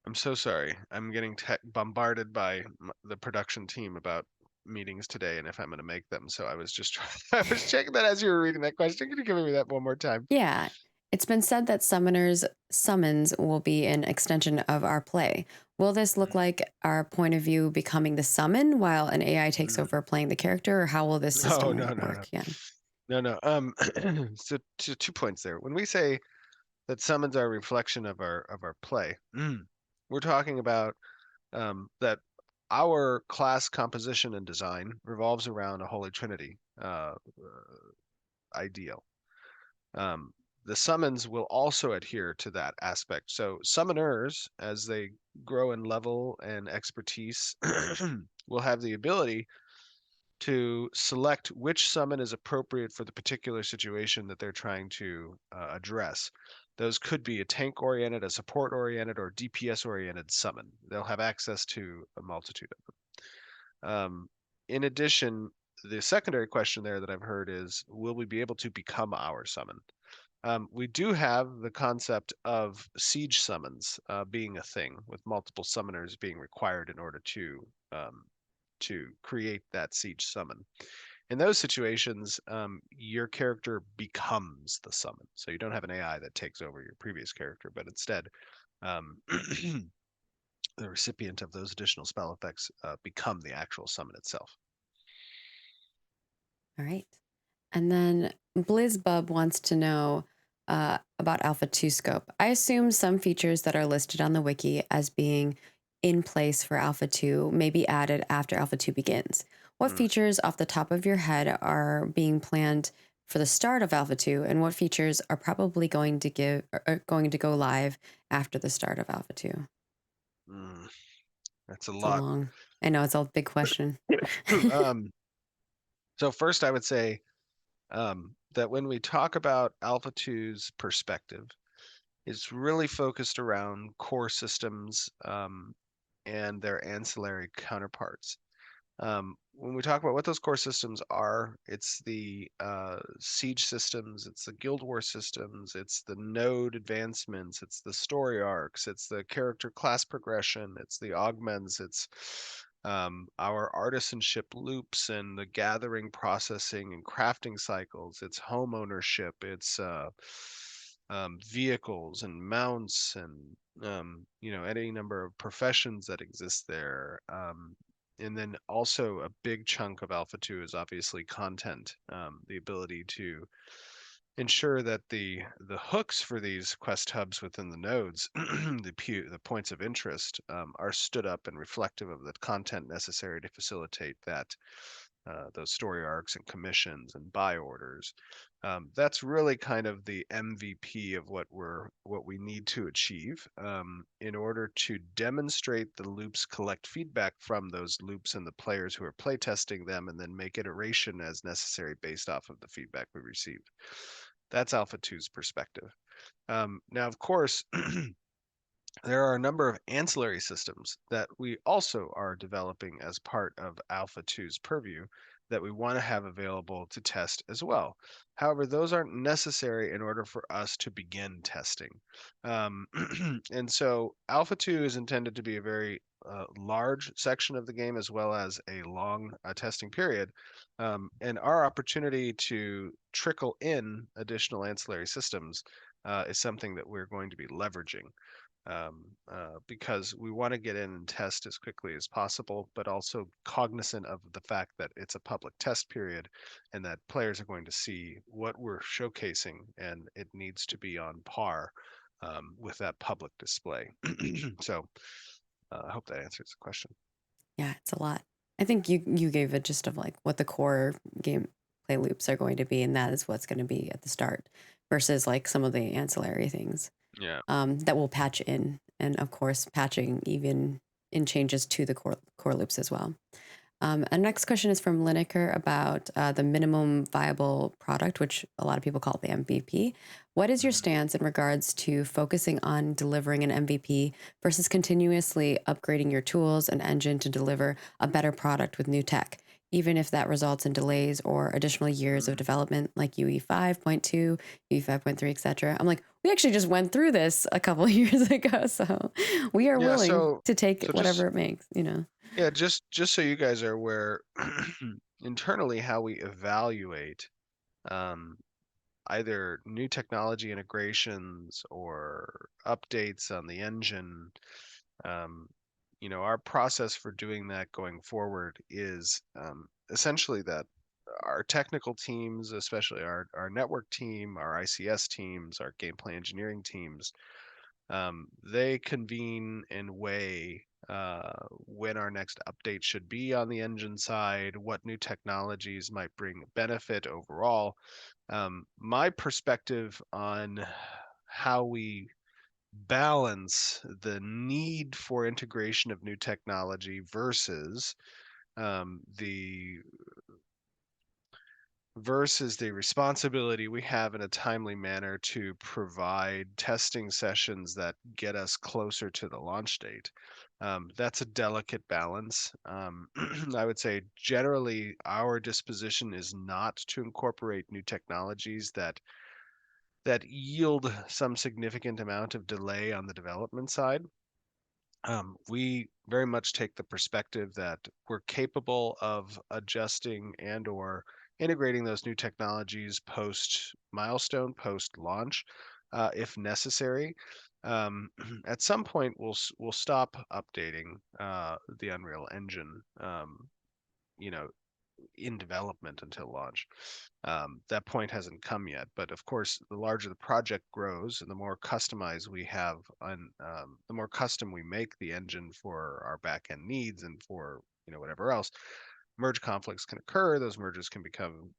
I'm so sorry. I'm getting bombarded by the production team about meetings today and if I'm going to make them. So I was just I was checking that as you were reading that question. Can you give me that one more time? Yeah. It's been said that Summoner's summons will be an extension of our play. Will this look like our point of view becoming the summon while an AI takes over playing the character, or how will this system work? Yeah. No. So 2 points there. When we say that summons are a reflection of our play, we're talking about that our class composition and design revolves around a holy trinity ideal. The summons will also adhere to that aspect. So summoners, as they grow in level and expertise, will have the ability to select which summon is appropriate for the particular situation that they're trying to address. Those could be a tank-oriented, a support-oriented, or DPS-oriented summon. They'll have access to a multitude of them. In addition, the secondary question there that I've heard is, will we be able to become our summon? We do have the concept of siege summons being a thing, with multiple summoners being required in order to create that siege summon. In those situations, your character becomes the summon. So you don't have an AI that takes over your previous character, but instead the recipient of those additional spell effects become the actual summon itself. All right. And then BlizzBub wants to know about Alpha 2 scope. I assume some features that are listed on the wiki as being in place for Alpha 2 may be added after Alpha 2 begins. What features off the top of your head are being planned for the start of Alpha 2, and what features are probably going to go live after the start of Alpha 2? That's a It's a lot. long. I know it's a big question. So first, I would say that when we talk about Alpha 2's perspective, it's really focused around core systems and their ancillary counterparts. When we talk about what those core systems are, it's the siege systems, it's the guild war systems, it's the node advancements, it's the story arcs, it's the character class progression, it's the augments, it's our artisanship loops and the gathering, processing, and crafting cycles. It's home ownership. It's vehicles and mounts and any number of professions that exist there. And then also a big chunk of Alpha 2 is obviously content, the ability to ensure that the hooks for these quest hubs within the nodes, the points of interest, are stood up and reflective of the content necessary to facilitate that those story arcs and commissions and buy orders. That's really kind of the MVP of what we need to achieve in order to demonstrate the loops, collect feedback from those loops and the players who are playtesting them, and then make iteration as necessary based off of the feedback we received. That's Alpha 2's perspective. Now, of course, there are a number of ancillary systems that we also are developing as part of Alpha 2's purview that we want to have available to test as well. However, those aren't necessary in order for us to begin testing. And so Alpha 2 is intended to be a very large section of the game as well as a long testing period. And our opportunity to trickle in additional ancillary systems is something that we're going to be leveraging. Because we want to get in and test as quickly as possible, but also cognizant of the fact that it's a public test period and that players are going to see what we're showcasing, and it needs to be on par with that public display. So I hope that answers the question. Yeah, it's a lot. I think you gave a gist of like what the core gameplay loops are going to be, and that is what's going to be at the start versus like some of the ancillary things. Yeah. That will patch in, and of course patching even in changes to the core loops as well. Our next question is from Lineker about the minimum viable product, which a lot of people call the MVP. What is your stance in regards to focusing on delivering an MVP versus continuously upgrading your tools and engine to deliver a better product with new tech, even if that results in delays or additional years of development like UE 5.2, UE 5.3, etc.? I'm like, we actually just went through this a couple of years ago, so we are willing to take whatever it makes, Yeah, just so you guys are aware, internally how we evaluate either new technology integrations or updates on the engine. Our process for doing that going forward is essentially that our technical teams, especially our network team, our ICS teams, our gameplay engineering teams, they convene and weigh when our next update should be on the engine side, what new technologies might bring benefit overall. My perspective on how we balance the need for integration of new technology versus the responsibility we have in a timely manner to provide testing sessions that get us closer to the launch date. That's a delicate balance. I would say generally our disposition is not to incorporate new technologies that yield some significant amount of delay on the development side. We very much take the perspective that we're capable of adjusting and or integrating those new technologies post milestone, post launch, if necessary. at some point we'll stop updating the Unreal Engine, you know, in development until launch. That point hasn't come yet, but of course, the larger the project grows and the more customized we have, the more custom we make the engine for our backend needs and for whatever else, merge conflicts can occur. Those merges can become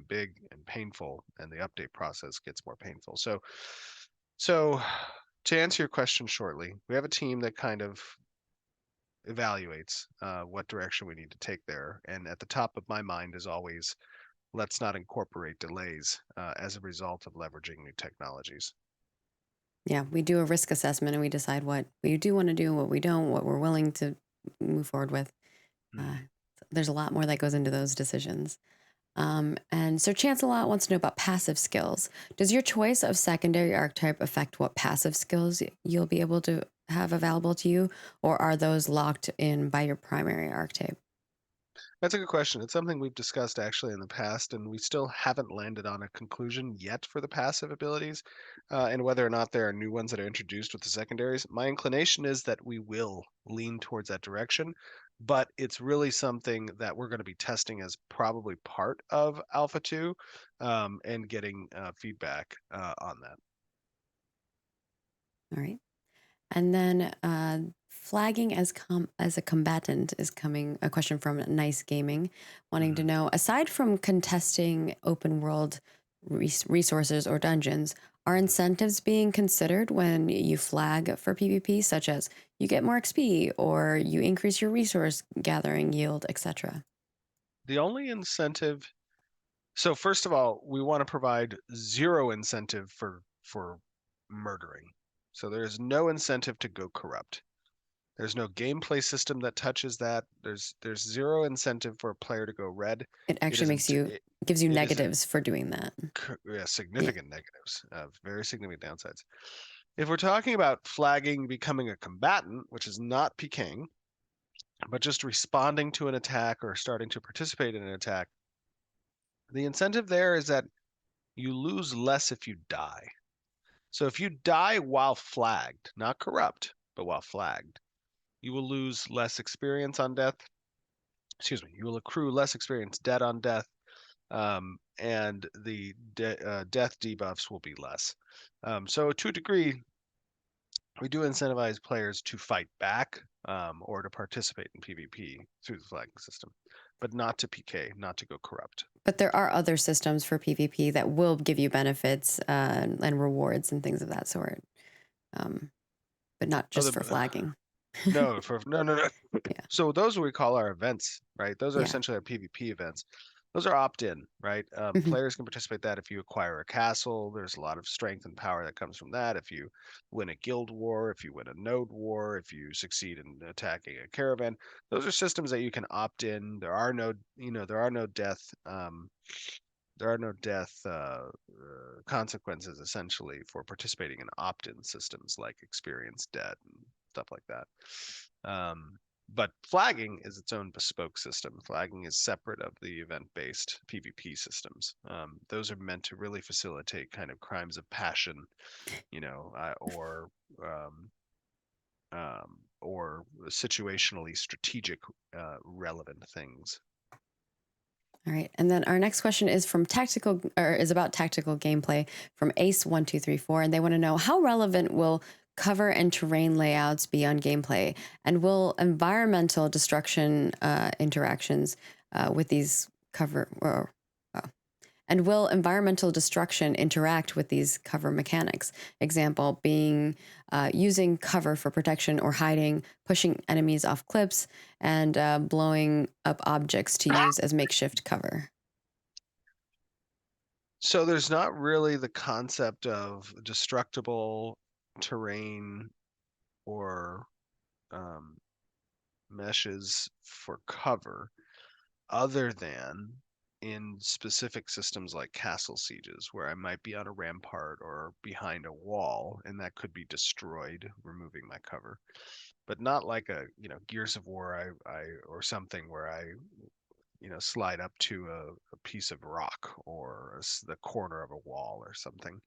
big and painful, and the update process gets more painful. So to answer your question shortly, we have a team that kind of evaluates what direction we need to take there. And at the top of my mind is always, let's not incorporate delays as a result of leveraging new technologies. Yeah, we do a risk assessment and we decide what we do want to do, what we don't, what we're willing to move forward with. There's a lot more that goes into those decisions. And so Chance-a-Lot wants to know about passive skills. Does your choice of secondary archetype affect what passive skills you'll be able to have available to you, or are those locked in by your primary archetype? That's a good question. It's something we've discussed actually in the past, and we still haven't landed on a conclusion yet for the passive abilities, and whether or not there are new ones that are introduced with the secondaries. My inclination is that we will lean towards that direction, but it's really something that we're going to be testing as probably part of Alpha 2, and getting feedback on that. All right. And then flagging as a combatant is coming. A question from Nice Gaming, wanting to know, aside from contesting open world resources or dungeons, are incentives being considered when you flag for PvP, such as you get more XP or you increase your resource gathering yield, etc.? The only incentive. So first of all, we want to provide zero incentive for murdering. So there is no incentive to go corrupt. There's no gameplay system that touches that. There's zero incentive for a player to go red. It actually gives you negatives for doing that. Yeah, significant negatives, very significant downsides. If we're talking about flagging becoming a combatant, which is not PKing, but just responding to an attack or starting to participate in an attack, the incentive there is that you lose less if you die. So if you die while flagged, not corrupt, but while flagged, you will lose less experience on death. Excuse me, you will accrue less experience dead on death, and the death debuffs will be less. So to a degree, we do incentivize players to fight back, or to participate in PvP through the flagging system, but not to PK, not to go corrupt. But there are other systems for PvP that will give you benefits and rewards and things of that sort, but not just for flagging. No. Yeah. So those we call our events, right? Those are Yeah. essentially our PvP events. Those are opt-in, right? Players can participate in that if you acquire a castle. There's a lot of strength and power that comes from that. If you win a guild war, if you win a node war, if you succeed in attacking a caravan, those are systems that you can opt in. There are no death. There are no death consequences essentially for participating in opt-in systems like experience debt and stuff like that. But flagging is its own bespoke system. Flagging is separate of the event-based PvP systems. Those are meant to really facilitate kind of crimes of passion, or situationally strategic relevant things. All right, and then our next question is about tactical gameplay from Ace1234, and they want to know, how relevant will cover and terrain layouts be on gameplay, and will environmental destruction interactions with these and will environmental destruction interact with these cover mechanics? Example being using cover for protection or hiding, pushing enemies off cliffs, and blowing up objects to use as makeshift cover. So there's not really the concept of destructible terrain or meshes for cover, other than in specific systems like castle sieges, where I might be on a rampart or behind a wall, and that could be destroyed, removing my cover. But not like a Gears of War or something where I slide up to a piece of rock or the corner of a wall or something.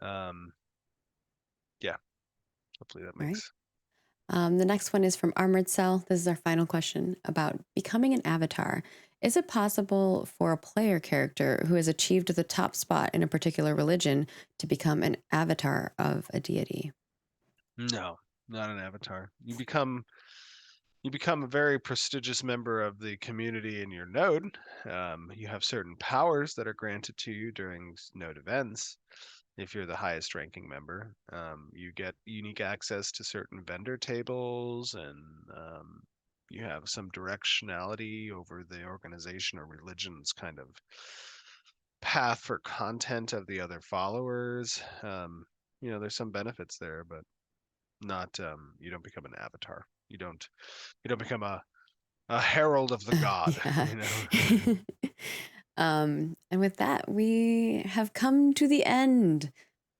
Yeah, hopefully that All right. makes. The next one is from Armored Cell. This is our final question about becoming an avatar. Is it possible for a player character who has achieved the top spot in a particular religion to become an avatar of a deity? No, not an avatar. You become a very prestigious member of the community in your node. You have certain powers that are granted to you during node events. If you're the highest ranking member, you get unique access to certain vendor tables, and you have some directionality over the organization or religion's kind of path for content of the other followers. There's some benefits there, but not you don't become an avatar. You don't become a herald of the god, Yeah. you know. And with that, we have come to the end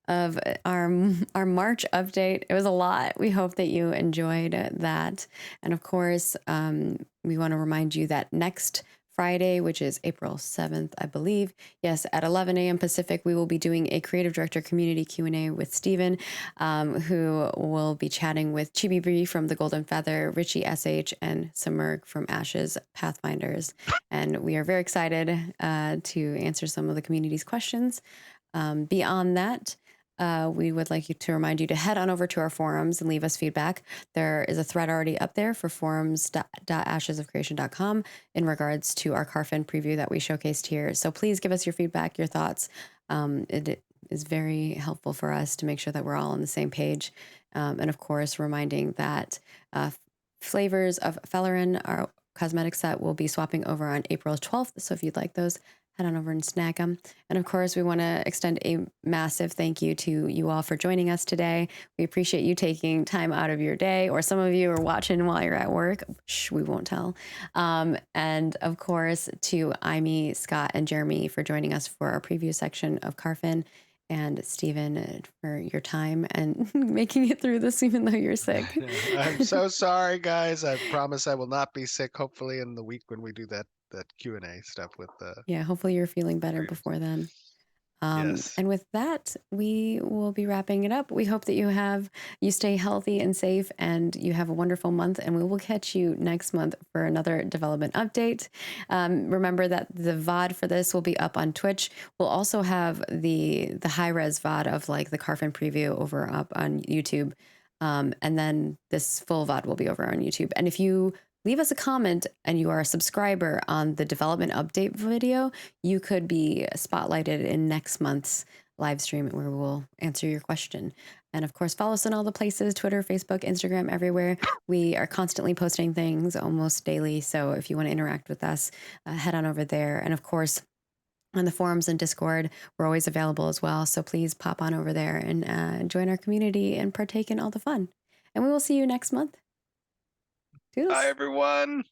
of our March update. It was a lot. We hope that you enjoyed that. And of course, we want to remind you that next Friday, which is April 7th, I believe, yes, at 11 a.m. Pacific, we will be doing a Creative Director Community Q&A with Steven, who will be chatting with Chibi Bree from The Golden Feather, Richie SH, and Samurg from Ashes Pathfinders. And we are very excited to answer some of the community's questions. Beyond that, we would like to remind you to head on over to our forums and leave us feedback. There is a thread already up there for forums.ashesofcreation.com in regards to our Carphin preview that we showcased here. So please give us your feedback, your thoughts. It is very helpful for us to make sure that we're all on the same page. And of course, reminding that flavors of Fellerin, our cosmetic set, will be swapping over on April 12th. So if you'd like those, head on over and snag them. And of course, we want to extend a massive thank you to you all for joining us today. We appreciate you taking time out of your day, or some of you are watching while you're at work. Shh, we won't tell. And of course, to Amy, Scott, and Jeremy for joining us for our preview section of Carphin, and Steven for your time and making it through this even though you're sick. I'm so sorry, guys. I promise I will not be sick. Hopefully, in the week when we do that Q&A stuff with Yeah, hopefully you're feeling better Great. before then. Yes. And with that, we will be wrapping it up. We hope that you stay healthy and safe, and you have a wonderful month, and we will catch you next month for another development update. Remember that the VOD for this will be up on Twitch. We'll also have the high-res VOD of like the Carphin preview over up on YouTube. And then this full VOD will be over on YouTube. And if you leave us a comment and you are a subscriber on the development update video, you could be spotlighted in next month's live stream where we'll answer your question. And of course, follow us on all the places, Twitter, Facebook, Instagram, everywhere. We are constantly posting things almost daily. So if you want to interact with us, head on over there. And of course, on the forums and Discord, we're always available as well. So please pop on over there and join our community and partake in all the fun. And we will see you next month. Toodles. Bye, everyone.